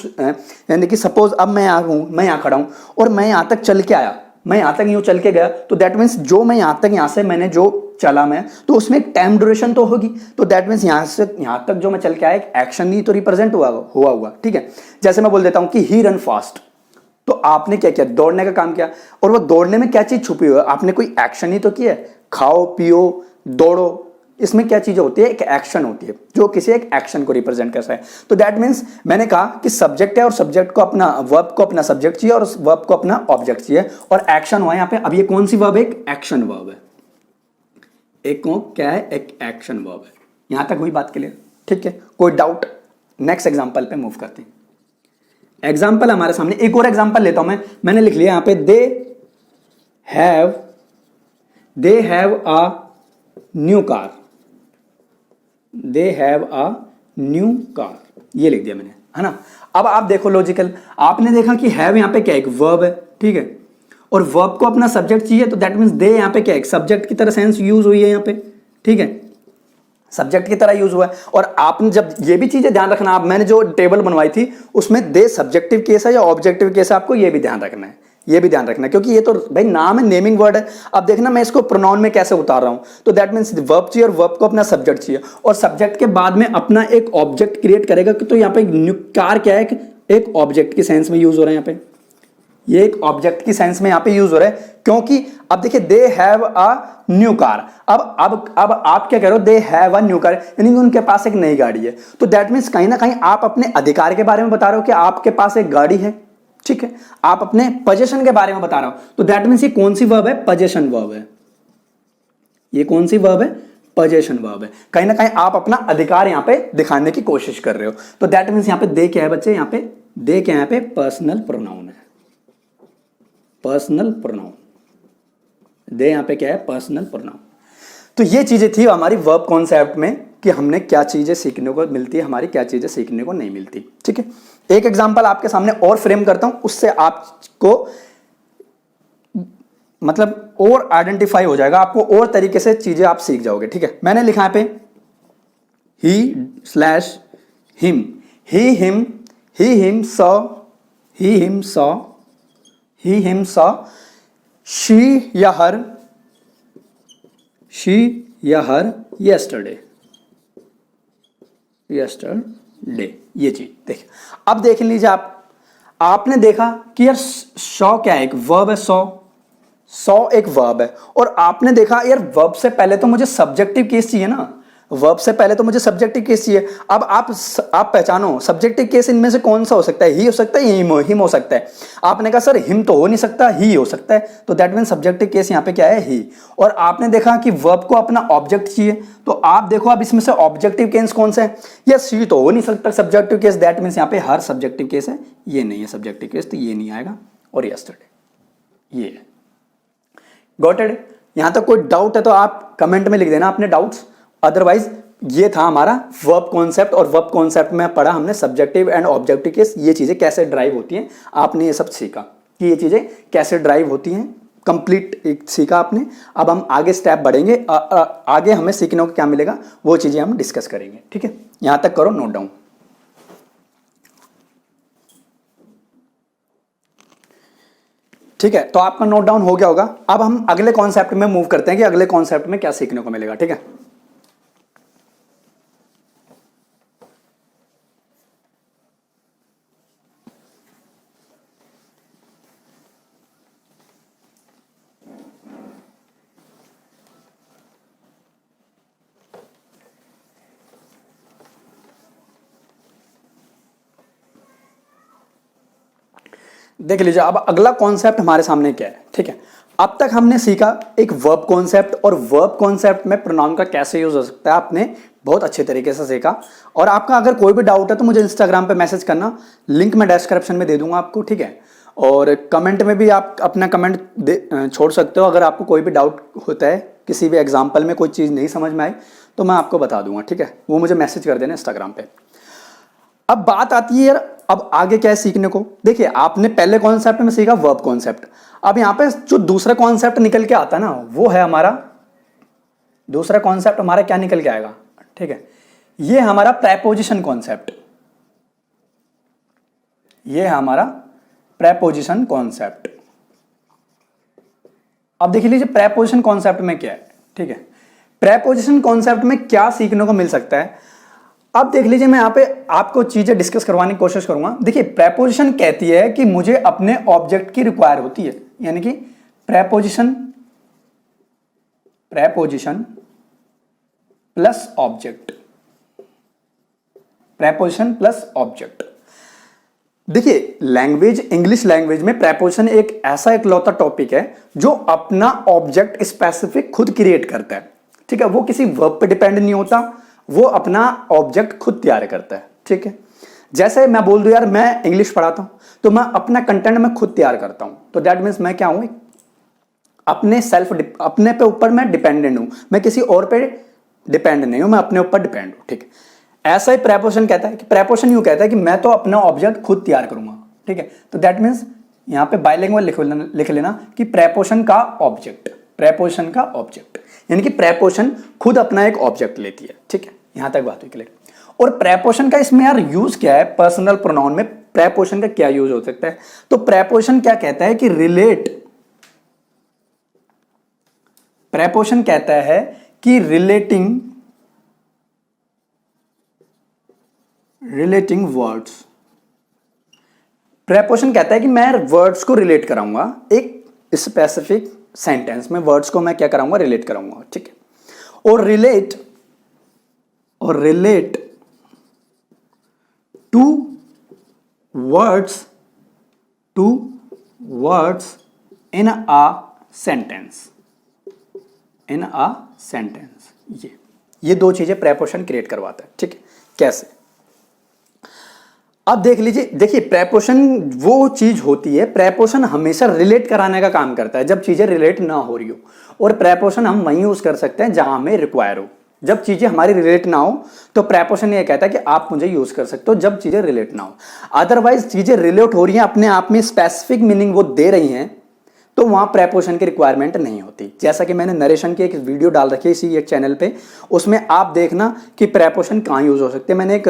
यानी कि सपोज अब मैं यहाँ खड़ा हूं और मैं यहां तक चल के आया, मैं यहां तक यूं चल के गया, तो दैट मीन्स जो मैं यहां से मैंने जो चला मैं, तो उसमें एक टाइम ड्यूरेशन तो होगी, तो दैट मीन्स यहां से यहां तक जो मैं चल के आया एक एक्शन ही तो रिप्रेजेंट हुआ। ठीक है, जैसे मैं बोल देता हूं कि ही रन फास्ट, तो आपने क्या किया, दौड़ने का काम किया, और वो दौड़ने में क्या चीज छुपी हुई है, आपने कोई एक्शन ही तो किया है, खाओ पियो दौड़ो, इसमें क्या चीजें होती है, एक एक्शन होती है जो किसी एक एक्शन को रिप्रेजेंट करता है। तो दैट मीन्स मैंने कहा कि सब्जेक्ट है और सब्जेक्ट को अपना वर्ब को अपना सब्जेक्ट चाहिए और उस वर्ब को अपना ऑब्जेक्ट चाहिए, और एक्शन हुआ यहाँ पे। अब ये कौन सी वर्ब है, एक एक्शन वर्ब है, एक क्या है, एक एक्शन वर्ब है। यहां तक हुई बात क्लियर? ठीक है, कोई डाउट? नेक्स्ट एग्जांपल पे मूव करते हैं। एग्जाम्पल हमारे सामने एक और एग्जाम्पल लेता हूं मैंने लिख लिया यहां पे, they have a new car, they have a new car, ये लिख दिया मैंने, है ना। अब आप देखो लॉजिकल, आपने देखा कि हैव यहां पे क्या एक वर्ब है, ठीक है, और वर्ब को अपना सब्जेक्ट चाहिए, तो दैट मींस दे यहां पे क्या एक सब्जेक्ट की तरह सेंस यूज हुई है यहां पे। ठीक है, सब्जेक्ट की तरह यूज हुआ है। और आपने जब ये भी चीजें ध्यान रखना, आप मैंने जो टेबल बनवाई थी उसमें दे सब्जेक्टिव केस है या ऑब्जेक्टिव केस है, आपको ये भी ध्यान रखना है, ये भी ध्यान रखना है, क्योंकि ये तो भाई नाम है, नेमिंग वर्ड है। अब देखना मैं इसको प्रोनाउन में कैसे उतार रहा हूं, तो दैट मींस वर्ब चाहिए और वर्ब को अपना सब्जेक्ट चाहिए, और सब्जेक्ट के बाद में अपना एक ऑब्जेक्ट क्रिएट करेगा। तो यहाँ पे कार क्या है, एक ऑब्जेक्ट के सेंस में यूज हो रहा है यहाँ पे, ये एक ऑब्जेक्ट की सेंस में यहां पे यूज हो रहा है, क्योंकि अब देखिए they have a new car. अब आप क्या कह रहे हो, they have a new car, यानी कि उनके पास एक नई गाड़ी है। तो दैट मींस कहीं ना कहीं आप अपने अधिकार के बारे में बता रहे हो कि आपके पास एक गाड़ी है। ठीक है, आप अपने पोजीशन के बारे में बता रहे हो, तो दैट मींस ये कौन सी वर्ब है, पोजीशन वर्ब है। ये कौन सी वर्ब है, पोजीशन वर्ब है। कहीं ना कहीं आप अपना अधिकार यहां पे दिखाने की कोशिश कर रहे हो, तो दैट मींस यहां पे दे क्या है बच्चे, यहां पे दे क्या है, यहां पे पर्सनल प्रोनाउन है, पर्सनल प्रोनाउन, दे यहां पे क्या है, पर्सनल प्रोनाउन। तो ये चीजें थी हमारी वर्ब कॉन्सेप्ट में कि हमने क्या चीजें सीखने को मिलती है, हमारी क्या चीजें सीखने को नहीं मिलती। ठीक है, एक एग्जांपल आपके सामने और फ्रेम करता हूं, उससे आपको मतलब और आइडेंटिफाई हो जाएगा, आपको और तरीके से चीजें आप सीख जाओगे। ठीक है, मैंने लिखा है पे ही/हिम, ही हिम सॉ, शी या हर yesterday, ये चीज देखिए। अब देख लीजिए आपने देखा कि यार सॉ क्या है, एक वर्ब है, सॉ एक वर्ब है, और आपने देखा यार वर्ब से पहले तो मुझे सब्जेक्टिव केस चाहिए ना, वर्ब से पहले तो मुझे सब्जेक्टिव केस चाहिए। अब आप पहचानो सब्जेक्टिव केस इनमें से कौन सा हो सकता है, ही हो सकता है, हिम हो सकता है। आपने कहा सर हिम तो हो नहीं सकता, ही हो सकता है, तो दैट मीन सब्जेक्टिव केस यहाँ पे क्या है, ही। और आपने देखा कि वर्ब को अपना ऑब्जेक्ट चाहिए, तो आप देखो अब इसमें से ऑब्जेक्टिव केस कौन सा है, यस ही तो हो नहीं सकता सब्जेक्टिव केस, दैट मीन्स यहाँ पे हर सब्जेक्टिव केस है, ये नहीं है सब्जेक्टिव केस, तो ये नहीं आएगा, और यस्टरडे ये है। Got it? यहां तक कोई डाउट है तो आप कमेंट में लिख देना अपने डाउट्स, अदरवाइज ये था हमारा वर्ब कॉन्सेप्ट। और वर्ब कॉन्सेप्ट में पढ़ा हमने सब्जेक्टिव एंड ऑब्जेक्टिव केस, ये चीजें कैसे ड्राइव होती हैं, आपने ये सब सीखा कि ये चीजें कैसे ड्राइव होती हैं, कंप्लीट सीखा आपने। अब हम आगे स्टेप बढ़ेंगे, आगे हमें सीखने को क्या मिलेगा वो चीजें हम डिस्कस करेंगे, ठीक है। यहां तक करो नोट डाउन। ठीक है, तो आपका नोट डाउन हो गया होगा। अब हम अगले कॉन्सेप्ट में मूव करते हैं कि अगले कॉन्सेप्ट में क्या सीखने को मिलेगा, ठीक है। देख लीजिए, अब अगला कॉन्सेप्ट हमारे सामने क्या है, ठीक है। अब तक हमने सीखा एक वर्ब कॉन्सेप्ट, और वर्ब कॉन्सेप्ट में प्रोनाउन का कैसे यूज हो सकता है आपने बहुत अच्छे तरीके से सीखा। और आपका अगर कोई भी डाउट है तो मुझे इंस्टाग्राम पे मैसेज करना, लिंक मैं डिस्क्रिप्शन में दे दूंगा आपको, ठीक है। और कमेंट में भी आप अपना कमेंट छोड़ सकते हो। अगर आपको कोई भी डाउट होता है, किसी भी एग्जाम्पल में कोई चीज़ नहीं समझ में आई तो मैं आपको बता दूंगा, ठीक है। वो मुझे मैसेज कर देना इंस्टाग्राम पे। अब बात आती है यार, अब आगे क्या है सीखने को। देखिए, आपने पहले कॉन्सेप्ट में सीखा वर्ब कॉन्सेप्ट। अब यहां पे जो दूसरा कॉन्सेप्ट निकल के आता है ना, वो है हमारा दूसरा कॉन्सेप्ट हमारा क्या निकल के आएगा, ठीक है। ये हमारा प्रेपोजिशन कॉन्सेप्ट, ये है हमारा प्रेपोजिशन कॉन्सेप्ट। अब देख लीजिए प्रेपोजिशन कॉन्सेप्ट में क्या है, ठीक है। प्रेपोजिशन कॉन्सेप्ट में क्या सीखने को मिल सकता है, अब देख लीजिए, मैं यहां पे आपको चीजें डिस्कस करवाने की कोशिश करूंगा। देखिए, प्रेपोजिशन कहती है कि मुझे अपने ऑब्जेक्ट की रिक्वायर होती है, यानी कि preposition plus object, preposition plus object. देखिए, लैंग्वेज, इंग्लिश लैंग्वेज में प्रेपोजिशन एक ऐसा इकलौता टॉपिक है जो अपना ऑब्जेक्ट स्पेसिफिक खुद क्रिएट करता है, ठीक है। वो किसी वर्ब पे डिपेंड नहीं होता, वो अपना ऑब्जेक्ट खुद तैयार करता है, ठीक है। जैसे मैं बोल दूं यार मैं इंग्लिश पढ़ाता हूं तो मैं अपना कंटेंट मैं खुद तैयार करता हूं, तो दैट मीन्स मैं क्या हूं, अपने पे ऊपर मैं डिपेंडेंट हूं, मैं किसी और पे डिपेंड नहीं हूं, मैं अपने ऊपर डिपेंड हूं, ठीक है। ऐसा ही प्रेपोजिशन कहता है कि प्रेपोजिशन यूं कहता है कि मैं तो अपना ऑब्जेक्ट खुद तैयार करूंगा, ठीक है। तो दैट मीन्स यहां पे बाइलिंगुअल लिख लेना कि प्रेपोजिशन का ऑब्जेक्ट, प्रेपोजिशन का ऑब्जेक्ट, यानी कि प्रेपोजिशन खुद अपना एक ऑब्जेक्ट लेती है, ठीक है। यहां तक बात हुई क्लियर। और प्रेपोजिशन का इसमें यार यूज क्या है, पर्सनल प्रोनाउन में प्रेपोजिशन का क्या यूज हो सकता है, तो प्रेपोजिशन क्या कहता है कि प्रेपोजिशन कहता है कि रिलेटिंग वर्ड्स। प्रेपोजिशन कहता है कि मैं वर्ड्स को रिलेट कराऊंगा एक स्पेसिफिक सेंटेंस में, वर्ड्स को मैं क्या कराऊंगा, रिलेट कराऊंगा, ठीक है। और relate to words in a sentence, ये दो चीजें प्रेपोजिशन क्रिएट करवाता है, ठीक है। कैसे, अब देख लीजिए, देखिए प्रेपोजिशन वो चीज होती है, प्रेपोजिशन हमेशा रिलेट कराने का काम करता है जब चीजें रिलेट ना हो रही हो, और प्रेपोजिशन हम वहीं यूज कर सकते हैं जहां हमें रिक्वायर हो। जब चीजें हमारी रिलेट ना हो तो प्रेपोजिशन ये कहता है कि आप मुझे यूज कर सकते हो जब चीजें रिलेट ना हो। अदरवाइज चीजें रिलेट हो रही हैं, अपने आप में स्पेसिफिक मीनिंग वो दे रही हैं, तो वहां प्रेपोजिशन की रिक्वायरमेंट नहीं होती। जैसा कि मैंने नरेशन की एक वीडियो डाल रखी है इसी एक चैनल पे, उसमें आप देखना कि प्रेपोजिशन कहाँ यूज हो सकते हैं। मैंने एक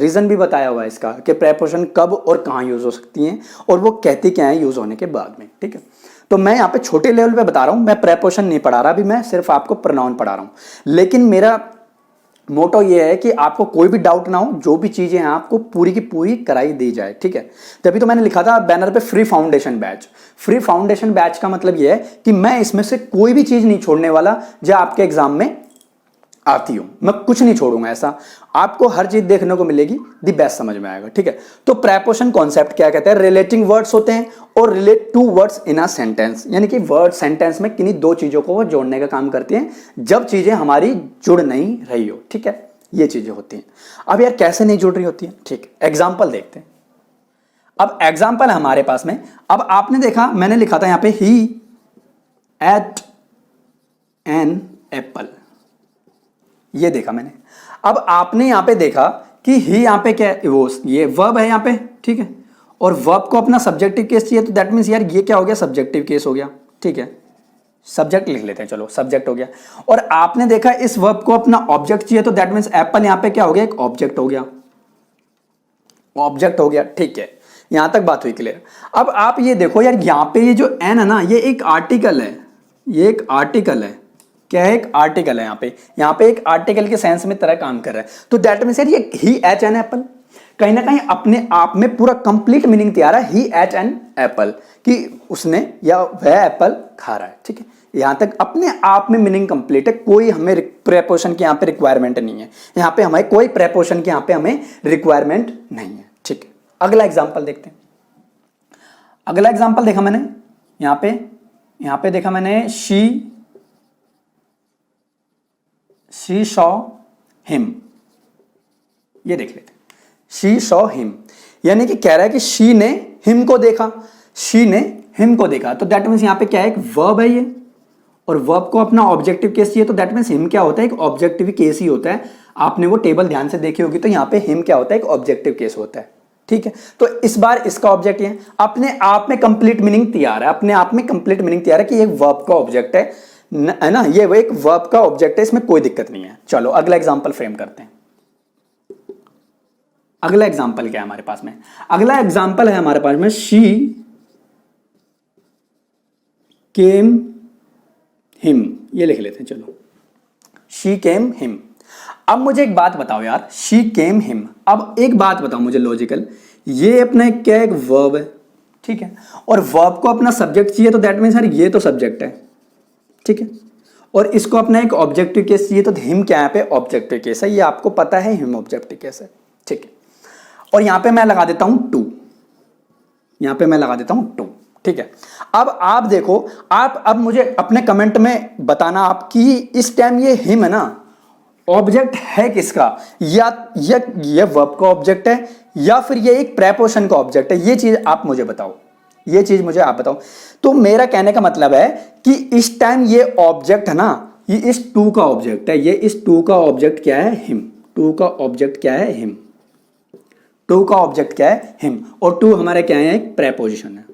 रीजन भी बताया हुआ है इसका कि प्रेपोजिशन कब और कहाँ यूज हो सकती हैं, और वो कहती क्या है यूज होने के बाद में, ठीक है। तो मैं यहाँ पे छोटे लेवल पे बता रहा हूँ, मैं प्रेपोजिशन नहीं पढ़ा रहा अभी, मैं सिर्फ आपको प्रोनाउन पढ़ा रहा हूँ। लेकिन मेरा मोटो ये है कि आपको कोई भी डाउट ना हो, जो भी चीजें हैं आपको पूरी की पूरी कराई दी जाए, ठीक है। तभी तो मैंने लिखा था बैनर पे free foundation batch. Free foundation batch का मतलब ये है कि मैं इसमें से कोई भी चीज नहीं छोड़ने वाला जो आपके एग्जाम में आती हूं, मैं कुछ नहीं छोड़ूंगा ऐसा, आपको हर चीज देखने को मिलेगी, दी बेस्ट समझ में आएगा, ठीक है। तो प्रेपोजिशन कॉन्सेप्ट क्या कहते हैं, रिलेटिंग वर्ड्स होते हैं और relate to words in a sentence, यानी कि वर्ड सेंटेंस में किन्हीं दो चीजों को वो जोड़ने का काम करती हैं जब चीजें हमारी जुड़ नहीं रही हो, ठीक है। ये चीजें होती हैं। अब यार कैसे नहीं जुड़ रही होती है, ठीक है, एग्जाम्पल देखते हैं। अब एग्जाम्पल है हमारे पास में। अब आपने देखा मैंने लिखा था यहां पे ही एट एन एप्पल, ये देखा मैंने। अब आपने यहां पे देखा कि ही यहां पे क्या है, वो ये वर्ब है यहां पे, ठीक है। और वर्ब को अपना सब्जेक्टिव केस चाहिए, तो दैट मींस यार ये क्या हो गया, सब्जेक्टिव केस हो गया, ठीक है, सब्जेक्ट लिख लेते हैं, चलो सब्जेक्ट हो गया। और आपने देखा इस वर्ब को अपना ऑब्जेक्ट चाहिए, तो दैट मीन्स एप्पल यहां पे क्या हो गया, एक ऑब्जेक्ट हो गया, ऑब्जेक्ट हो गया, ठीक है, यहां तक बात हुई क्लियर। अब आप ये देखो यार, यहां पे ये जो एन है ना, ये एक आर्टिकल है, ये एक आर्टिकल है, क्या है, एक आर्टिकल है, यहाँ पे एक आर्टिकल के सेंस में तरह काम कर रहा है। तो दैट मीन्स यार ये ही एच एन एप्पल कहीं ना कहीं अपने आप में पूरा कंप्लीट मीनिंग तैयार है, ही एच एन एप्पल, कि उसने या वह एप्पल खा रहा है, ठीक है, यहां तक अपने आप में मीनिंग कंप्लीट है, कोई हमें प्रेपोजिशन की यहां पे रिक्वायरमेंट नहीं है, यहां पे हमें कोई प्रेपोजिशन की यहां पे हमें रिक्वायरमेंट नहीं है, ठीक है। अगला एग्जांपल देखते हैं। अगला एग्जांपल देखा मैंने यहां पे देखा मैंने शी सॉ हिम, ये देख लेते हैं, शी सॉ हिम, यानी कि कह रहा है कि शी ने हिम को देखा, शी ने हिम को देखा, तो दैट मीन्स यहां पे क्या है, एक वर्ब है ये, और वर्ब को अपना ऑब्जेक्टिव केस चाहिए, तो दैट मीन्स हिम क्या होता है, एक ऑब्जेक्टिव केस ही होता है। आपने वो टेबल ध्यान से देखी होगी, तो यहां पे हिम क्या होता है, एक ऑब्जेक्टिव केस होता है, ठीक है। तो इस बार इसका ऑब्जेक्ट ये अपने आप में कंप्लीट मीनिंग तैयार है, अपने आप में कंप्लीट मीनिंग तैयार है कि ये वर्ब का ऑब्जेक्ट है ना, ये वो एक वर्ब का ऑब्जेक्ट है, इसमें कोई दिक्कत नहीं है। चलो अगला एग्जांपल फ्रेम करते हैं। अगला एग्जांपल क्या है हमारे पास में, अगला एग्जांपल है हमारे पास में शी केम हिम, ये लिख लेते हैं, चलो शी केम हिम। अब मुझे एक बात बताओ यार, शी केम हिम, अब एक बात बताओ मुझे लॉजिकल, ये अपना एक क्या है, एक वर्ब है, ठीक है, और वर्ब को अपना सब्जेक्ट चाहिए, तो दैट मीन्स यार ये तो सब्जेक्ट है, ठीक है, और इसको अपना एक ऑब्जेक्टिव केस चाहिए, तो हिम क्या है पे ऑब्जेक्टिव केस है, ये आपको पता है, हिम ऑब्जेक्टिव केस है, ठीक है। और यहां पे मैं लगा देता हूं टू, यहां पे मैं लगा देता हूं टू, ठीक है। अब आप देखो, आप अब मुझे अपने कमेंट में बताना आपकी इस टाइम ये हिम है ना, ऑब्जेक्ट है किसका, या ये वर्ब का ऑब्जेक्ट है, या फिर ये एक प्रेपोजिशन का ऑब्जेक्ट है, ये चीज आप मुझे बताओ, ये चीज मुझे आप बताओ। तो मेरा कहने का मतलब है कि इस टाइम ये ऑब्जेक्ट है ना, ये इस टू का ऑब्जेक्ट है, ये इस टू का ऑब्जेक्ट क्या है, हिम, टू का ऑब्जेक्ट क्या है, हिम, टू का ऑब्जेक्ट क्या है, हिम, और टू हमारे क्या है, एक प्रेपोजिशन है,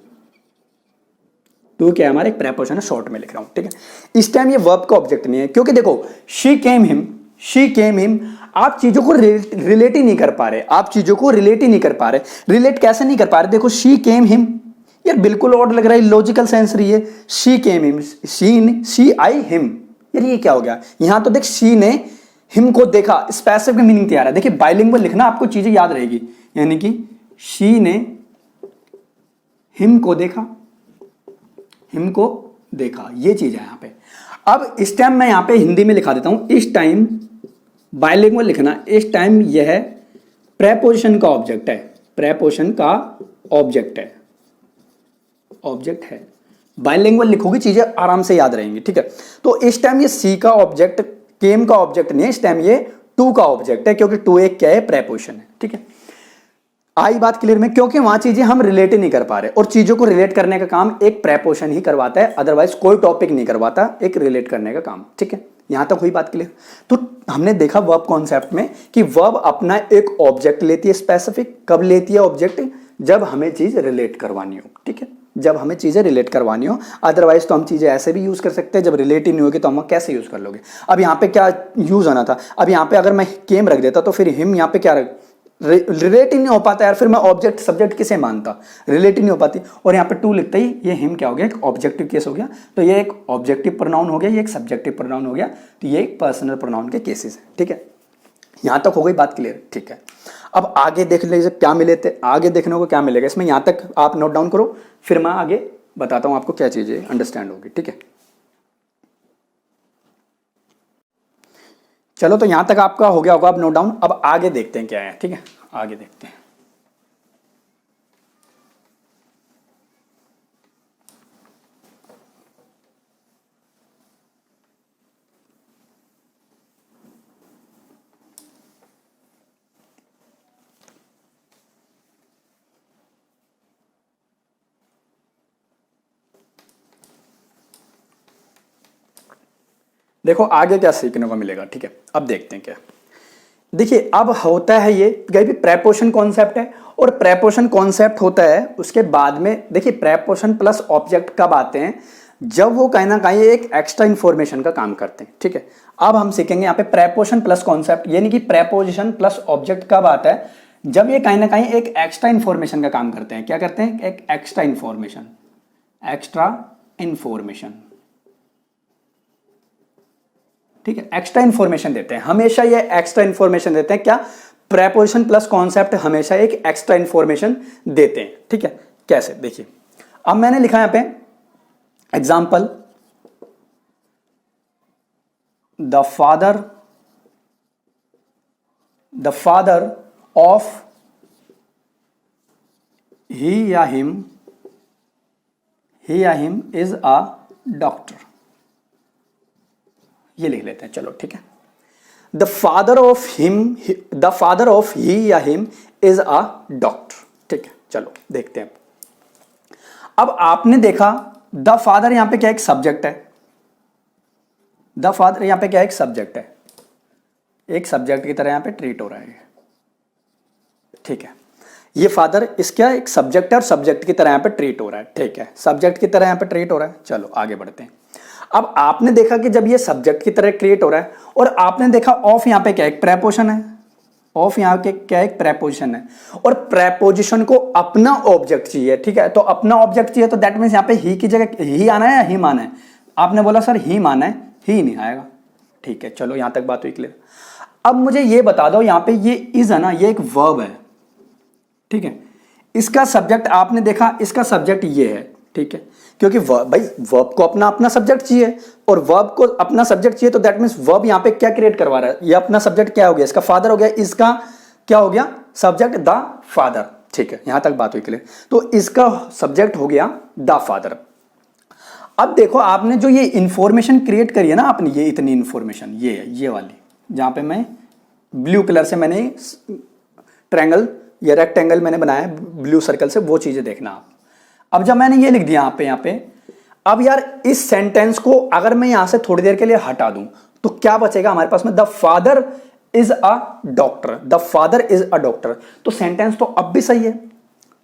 टू क्या है हमारे एक प्रेपोजिशन है, शॉर्ट में लिख रहा हूं, ठीक है। इस टाइम ये वर्ब का ऑब्जेक्ट नहीं है, क्योंकि देखो she came him, she came him, आप चीजों को रिलेट ही नहीं कर पा रहे, आप चीजों को रिलेट ही नहीं कर पा रहे, रिलेट कैसे नहीं कर पा रहे, देखो शी केम हिम, यार बिल्कुल ऑड लग रहा है, लॉजिकल सेंस रही है, she came him, she I him, यार ये क्या हो गया, यहां तो देख शी ने हिम को देखा, स्पेसिफिक मीनिंग तैयार है, देखिए बाइलिंगुअल लिखना, आपको चीजें याद रहेगी, यानी कि शी ने हिम को देखा, हिम को देखा, ये चीज है यहां पे। अब इस टाइम मैं यहां पे हिंदी में लिखा देता हूं, इस टाइम बाइलिंगुअल लिखना, इस टाइम यह प्रेपोजिशन का ऑब्जेक्ट है, प्रेपोजिशन का ऑब्जेक्ट है, ऑब्जेक्ट है, बाइलिंगुअल लिखोगे चीजें आराम से याद रहेंगी, ठीक है। तो इस टाइम ये सी का ऑब्जेक्ट, केम का ऑब्जेक्ट नहीं है, इस टाइम ये टू का ऑब्जेक्ट है, क्योंकि टू एक क्या है, प्रेपोजिशन है, ठीक है। आई बात क्लियर में, क्योंकि वहां चीजें हम रिलेट ही नहीं कर पा रहे, और चीजों को रिलेट करने का काम एक प्रेपोजिशन ही करवाता है, अदरवाइज कोई टॉपिक नहीं करवाता एक रिलेट करने का काम, ठीक है। यहां तक हुई बात क्लियर। तो हमने देखा वर्ब कॉन्सेप्ट में कि वर्ब अपना एक ऑब्जेक्ट लेती है स्पेसिफिक, कब लेती है ऑब्जेक्ट, जब हमें चीज रिलेट करवानी हो, ठीक है, जब हमें चीजें रिलेट करवानी हो, अदरवाइज तो हम चीजें ऐसे भी यूज कर सकते हैं, जब रिलेट ही नहीं होगी तो हम कैसे यूज कर लोगे। अब यहाँ पे क्या यूज होना था, अब यहाँ पे अगर मैं केम रख देता तो फिर हिम यहाँ पे क्या रिलेट ही नहीं हो पाता यार, फिर मैं ऑब्जेक्ट सब्जेक्ट किसे मानता, रिलेट ही नहीं हो पाती। और यहाँ पे टू लिखते ही ये हिम क्या हो गया, एक ऑब्जेक्टिव केस हो गया, तो ये एक ऑब्जेक्टिव प्रोनाउन हो गया, ये एक सब्जेक्टिव प्रोनाउन हो गया, तो ये एक पर्सनल प्रोनाउन के केसेस है, ठीक है। यहां तक हो गई बात क्लियर, ठीक है। अब आगे देख लीजिए क्या मिले थे, आगे देखने को क्या मिलेगा इसमें, यहां तक आप नोट डाउन करो, फिर मैं आगे बताता हूं आपको क्या चीजें अंडरस्टैंड होगी, ठीक है। चलो तो यहां तक आपका हो गया होगा अब नोट डाउन, अब आगे देखते हैं क्या है, ठीक है, आगे देखते हैं। देखो आगे क्या सीखने को मिलेगा, ठीक है। अब देखते हैं क्या, देखिए अब होता है ये भी प्रेपोजिशन कॉन्सेप्ट है, और प्रेपोजिशन कॉन्सेप्ट होता है उसके बाद में, देखिए प्रेपोजिशन प्लस ऑब्जेक्ट कब आते हैं, जब वो कहीं ना कहीं एक एक्स्ट्रा इंफॉर्मेशन का काम करते हैं। ठीक है, अब हम सीखेंगे यहाँ पे प्रेपोजिशन प्लस कॉन्सेप्ट, यानी कि प्रेपोजिशन प्लस ऑब्जेक्ट कब आता है, जब ये कहीं ना कहीं एक एक्स्ट्रा इंफॉर्मेशन का काम करते हैं। क्या करते हैं? एक एक्स्ट्रा इंफॉर्मेशन, एक्स्ट्रा इंफॉर्मेशन। ठीक है, एक्स्ट्रा इंफॉर्मेशन देते हैं, हमेशा ये एक्स्ट्रा इंफॉर्मेशन देते हैं। क्या? प्रेपोजिशन प्लस कॉन्सेप्ट हमेशा एक एक्स्ट्रा इंफॉर्मेशन देते हैं। ठीक है, कैसे? देखिए, अब मैंने लिखा यहां पे एग्जाम्पल, द फादर ऑफ ही या हिम इज अ डॉक्टर, ये लिख लेते हैं। चलो ठीक है, द फादर ऑफ ही या हिम इज अ डॉक्टर। ठीक है, चलो देखते हैं। अब आपने देखा द फादर यहां पे क्या एक सब्जेक्ट है, द फादर यहां पे क्या एक सब्जेक्ट है, एक सब्जेक्ट की तरह यहां पे ट्रीट हो रहा है। ठीक है, ये फादर इसका एक सब्जेक्ट है और सब्जेक्ट की तरह यहां पे ट्रीट हो रहा है। ठीक है, सब्जेक्ट की तरह यहां पे ट्रीट हो रहा है। चलो आगे बढ़ते हैं। अब आपने देखा कि जब ये सब्जेक्ट की तरह क्रिएट हो रहा है और आपने देखा ऑफ यहां पे क्या एक प्रेपोजिशन है, ऑफ यहां के क्या एक प्रेपोजिशन है, और प्रेपोजिशन को अपना ऑब्जेक्ट चाहिए। ठीक है, तो अपना ऑब्जेक्ट चाहिए तो दैट मींस यहां पे ही की जगह ही आना है या हिम आना है? आपने बोला सर ही माना है, ही नहीं आएगा। ठीक है, चलो यहां तक बात हुई क्लियर। अब मुझे ये बता दो, यहां पे ये इज है ना, ये एक वर्ब है। ठीक है, इसका सब्जेक्ट आपने देखा, इसका सब्जेक्ट ये है। ठीक है, क्योंकि भाई वर्ब को अपना सब्जेक्ट चाहिए और वर्ब को अपना सब्जेक्ट चाहिए, तो दैट मींस वर्ब यहां पे क्या क्रिएट करवा रहा है, ये अपना सब्जेक्ट क्या हो गया, इसका फादर हो गया, इसका क्या हो गया सब्जेक्ट, द फादर। ठीक है, यहां तक बात हुई क्लियर। तो इसका सब्जेक्ट हो गया द फादर। अब देखो, आपने जो ये इंफॉर्मेशन क्रिएट करी है ना आपने, ये इतनी इंफॉर्मेशन, ये वाली जहां पे मैं ब्लू कलर से मैंने ट्रायंगल या रेक्टेंगल मैंने बनाया ब्लू सर्कल से, वो चीजें देखना आप। अब जब मैंने ये लिख दिया यहाँ पे, अब यार इस सेंटेंस को अगर मैं यहां से थोड़ी देर के लिए हटा दूं तो क्या बचेगा हमारे पास में, the father is a doctor, the father is a doctor. तो सेंटेंस तो अब भी सही है,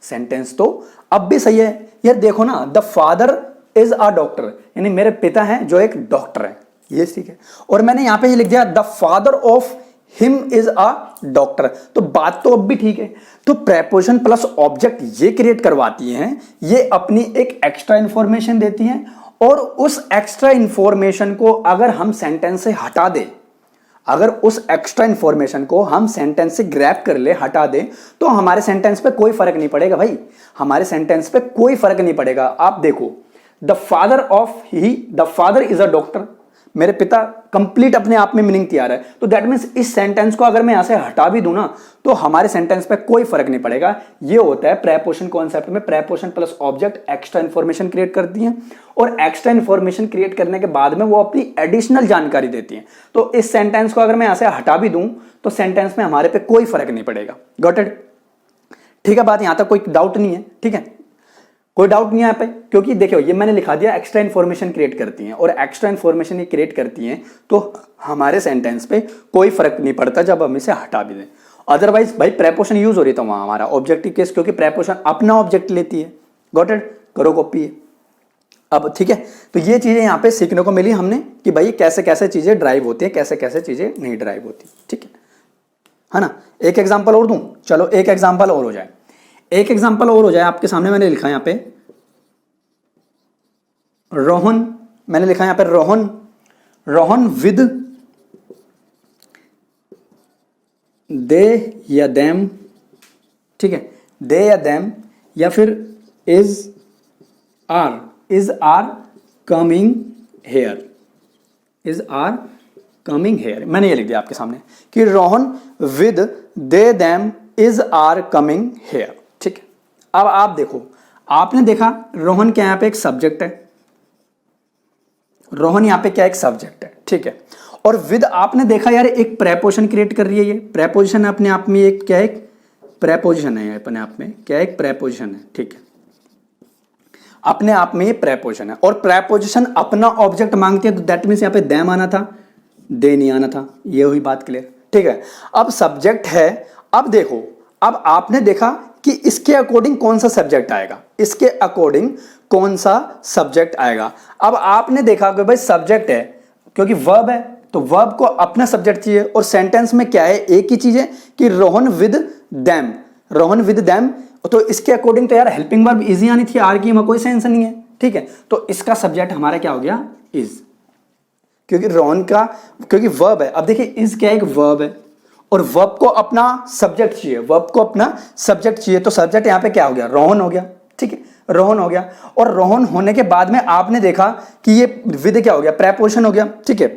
सेंटेंस तो अब भी सही है। यार देखो ना, the father is a doctor, यानी मेरे पिता हैं जो एक डॉक्टर है, ये ठीक है। और मैंने यहां पे ये लिख दिया the father of him is a doctor, तो बात तो अब भी ठीक है। तो प्रेपोजिशन प्लस ऑब्जेक्ट ये क्रिएट करवाती हैं, ये अपनी एक एक्स्ट्रा इंफॉर्मेशन देती हैं, और उस एक्स्ट्रा इंफॉर्मेशन को अगर हम सेंटेंस से हटा दें, अगर उस एक्स्ट्रा इंफॉर्मेशन को हम सेंटेंस से ग्रैब कर ले, हटा दें, तो हमारे सेंटेंस पे कोई फर्क नहीं पड़ेगा भाई, हमारे सेंटेंस पे कोई फर्क नहीं पड़ेगा। आप देखो, the father is a doctor, मेरे पिता कंप्लीट अपने आप में मीनिंग तैयार है। तो दैट मींस इस सेंटेंस को अगर मैं यहां से हटा भी दूं ना, तो हमारे सेंटेंस पे कोई फर्क नहीं पड़ेगा। ये होता है प्रेपोजिशन कॉन्सेप्ट में, preposition plus object extra information create करती हैं, और एक्स्ट्रा इंफॉर्मेशन क्रिएट करने के बाद में वो अपनी एडिशनल जानकारी देती हैं। तो इस सेंटेंस को अगर मैं यहां से हटा भी दूं तो सेंटेंस में हमारे पे कोई फर्क नहीं पड़ेगा। Got it? ठीक है, बात यहां तक कोई डाउट नहीं है? ठीक है, कोई डाउट नहीं है यहाँ पे, क्योंकि देखो ये मैंने लिखा दिया एक्स्ट्रा इन्फॉर्मेशन क्रिएट करती हैं, और एक्स्ट्रा इन्फॉर्मेशन ये क्रिएट करती हैं तो हमारे सेंटेंस पे कोई फर्क नहीं पड़ता जब हम इसे हटा भी दें। अदरवाइज भाई प्रेपोजिशन यूज हो रही था वहां हमारा ऑब्जेक्टिव केस, क्योंकि प्रेपोजिशन अपना ऑब्जेक्ट लेती है। Got it? करो कॉपी है अब। ठीक है, तो ये चीजें यहाँ पे सीखने को मिली हमने कि भाई कैसे कैसे चीजें ड्राइव होती है, कैसे कैसे चीजें नहीं ड्राइव होती। ठीक है ना? एक एग्जाम्पल और दूं? चलो एक एग्जाम्पल और हो जाए, एक एग्जांपल और हो जाए आपके सामने। मैंने लिखा यहां पे रोहन, मैंने लिखा यहां पे रोहन विद दे या देम। ठीक है, दे या देम, या फिर is are coming here, is are coming here. मैंने ये लिख दिया आपके सामने कि Rohan with they them is are coming here. ठीक है, अब आप देखो, आपने देखा रोहन क्या यहां पे एक सब्जेक्ट है, रोहन यहां पे क्या एक सब्जेक्ट है। ठीक है, और विद आपने देखा यार एक प्रेपोजिशन क्रिएट कर रही है, ये प्रेपोजिशन अपने आप में एक क्या, एक प्रेपोजिशन है, अपने आप में क्या एक प्रेपोजिशन है। ठीक है, अपने आप में ये प्रेपोजिशन है, और प्रेपोजिशन अपना ऑब्जेक्ट मांगती है, तो दैट मींस यहां पे देम आना था, दे नहीं आना था। ये हुई बात क्लियर? ठीक है, अब सब्जेक्ट है। अब देखो, अब आपने देखा कि इसके अकॉर्डिंग कौन सा सब्जेक्ट आएगा, इसके अकॉर्डिंग कौन सा सब्जेक्ट आएगा। अब आपने देखा कि भाई सब्जेक्ट है, क्योंकि वर्ब है तो वर्ब को अपना सब्जेक्ट चाहिए, और सेंटेंस में क्या है, एक ही चीज है कि Rohan with them, Rohan with them, तो इसके अकॉर्डिंग तो यार हेल्पिंग वर्ब इजी आनी थी, आर की में कोई सेंस नहीं है, ठीक है। तो इसका सब्जेक्ट हमारा क्या हो गया, इज, क्योंकि रोहन का, क्योंकि वर्ब है। अब देखिए इज क्या, एक वर्ब है और वर्ब को अपना सब्जेक्ट चाहिए, वर्ब को अपना सब्जेक्ट चाहिए, तो सब्जेक्ट यहां पे क्या हो गया, रोहन हो गया, ठीक है, रोहन हो गया। और रोहन होने के बाद में आपने देखा कि ये विद क्या हो गया, प्रेपोजिशन हो गया, ठीक है,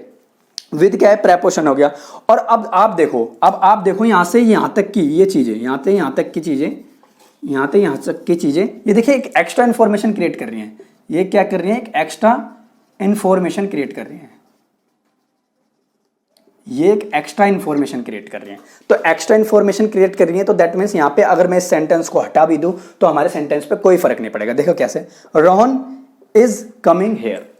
विद क्या है, प्रेपोजिशन हो गया। और अब आप देखो, अब आप देखो यहां से यहां तक की ये चीजें, यहां से यहां तक की चीजें, यहां से यहां तक की चीजें, ये देखिए एक एक्स्ट्रा इंफॉर्मेशन क्रिएट कर रही हैं, ये क्या कर रही है, एक एक्स्ट्रा इंफॉर्मेशन क्रिएट कर रही है, ये एक एक्स्ट्रा इंफॉर्मेशन क्रिएट कर रही है। तो एक्स्ट्रा इंफॉर्मेशन क्रिएट कर रही है, तो दैट मीन्स यहां पे अगर मैं इस सेंटेंस को हटा भी दूं तो हमारे सेंटेंस पे कोई फर्क नहीं पड़ेगा। देखो कैसे, Rohan is coming here,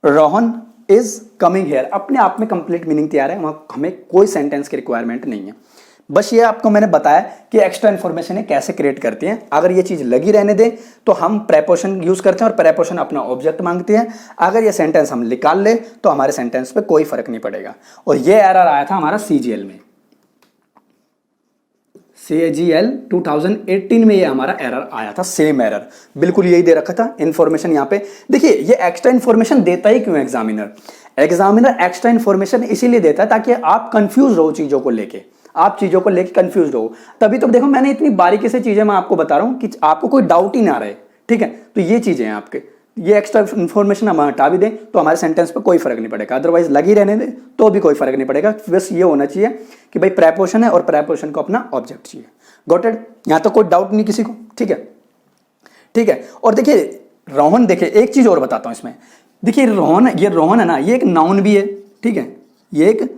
Rohan is coming here, अपने आप में कंप्लीट मीनिंग तैयार है, हमें कोई सेंटेंस की रिक्वायरमेंट नहीं है। बस ये आपको मैंने बताया कि एक्स्ट्रा इंफॉर्मेशन है कैसे क्रिएट करती हैं। अगर ये चीज लगी रहने दे तो हम प्रेपोजिशन यूज करते हैं और प्रेपोजिशन अपना ऑब्जेक्ट मांगती है। अगर ये सेंटेंस हम निकाल ले तो हमारे सेंटेंस पे कोई फर्क नहीं पड़ेगा। और ये एरर आया था हमारा सीजीएल में, CGL 2018 में ये हमारा एरर आया था, सेम एरर, बिल्कुल यही दे रखा था इंफॉर्मेशन। यहाँ पे देखिए ये एक्स्ट्रा इंफॉर्मेशन देता ही क्यों एग्जामिनर, एग्जामिनर एक्स्ट्रा इंफॉर्मेशन इसीलिए देता है ताकि आप कंफ्यूज रहो चीजों को लेके, आप चीजों को लेके कंफ्यूज हो। तभी तो देखो मैंने इतनी बारीकी से चीजें मैं आपको बता रहा हूं कि आपको कोई डाउट ही ना रहे, ठीक है। तो ये चीजें हैं आपके, ये एक्स्ट्रा इंफॉर्मेशन हम हटा भी दें तो हमारे सेंटेंस पे कोई फर्क नहीं पड़ेगा, अदरवाइज लगी रहने दे तो भी कोई फर्क नहीं पड़ेगा। बस ये होना चाहिए कि भाई प्रेपोजिशन है और प्रेपोजिशन को अपना ऑब्जेक्ट चाहिए। गॉट इट, यहां तो कोई डाउट नहीं किसी को, ठीक है, ठीक है। और देखिए रोहन, देखिए एक चीज और बताता हूं इसमें, देखिए रोहन, ये रोहन है ना, ये एक नाउन भी है, ठीक है, ये एक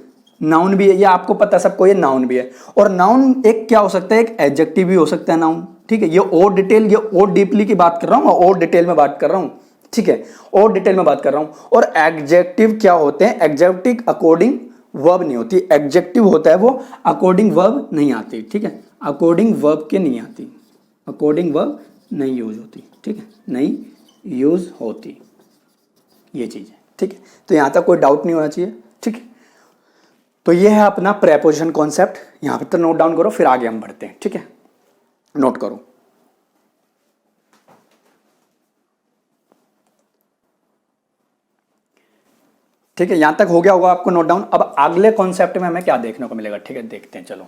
नाउन भी है, ये आपको पता है सबको, ये नाउन भी है। और नाउन एक क्या हो सकता है, एक एडजेक्टिव भी हो सकता है नाउन, ठीक है। ये और डिटेल, ये और डीपली की बात कर रहा हूं, और डिटेल में बात कर रहा हूं, ठीक है, और डिटेल में बात कर रहा हूं। और एडजेक्टिव क्या होते हैं, एडजेक्टिव अकॉर्डिंग वर्ब नहीं होती, एडजेक्टिव होता है वो अकॉर्डिंग वर्ब नहीं आती, ठीक है, अकॉर्डिंग वर्ब के नहीं आती, अकॉर्डिंग वर्ब नहीं यूज होती, ठीक है, नहीं यूज होती, ये चीज है, ठीक है। तो यहां तक कोई डाउट नहीं होना चाहिए, ठीक है। तो ये है अपना प्रेपोजिशन कॉन्सेप्ट, यहां पर तो नोट डाउन करो, फिर आगे हम बढ़ते हैं, ठीक है, नोट करो। ठीक है, यहां तक हो गया होगा आपको नोट डाउन। अब अगले कॉन्सेप्ट में हमें क्या देखने को मिलेगा, ठीक है, देखते हैं, चलो।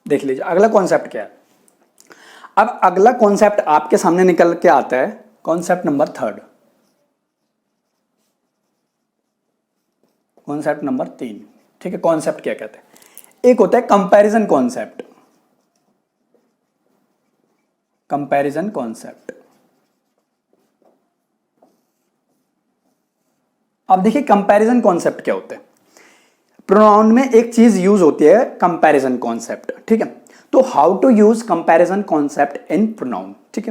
देख लीजिए अगला कॉन्सेप्ट क्या है। अब अगला कॉन्सेप्ट आपके सामने निकल के आता है, कॉन्सेप्ट नंबर 3, कॉन्सेप्ट नंबर 3, ठीक है। कॉन्सेप्ट क्या कहते हैं, एक होता है कंपैरिजन कॉन्सेप्ट, कंपैरिजन कॉन्सेप्ट। अब देखिए कंपैरिजन कॉन्सेप्ट क्या होता है, प्रोनाउन में एक चीज यूज होती है कंपैरिजन कॉन्सेप्ट, ठीक है। तो how to use comparison concept in pronoun, ठीक है।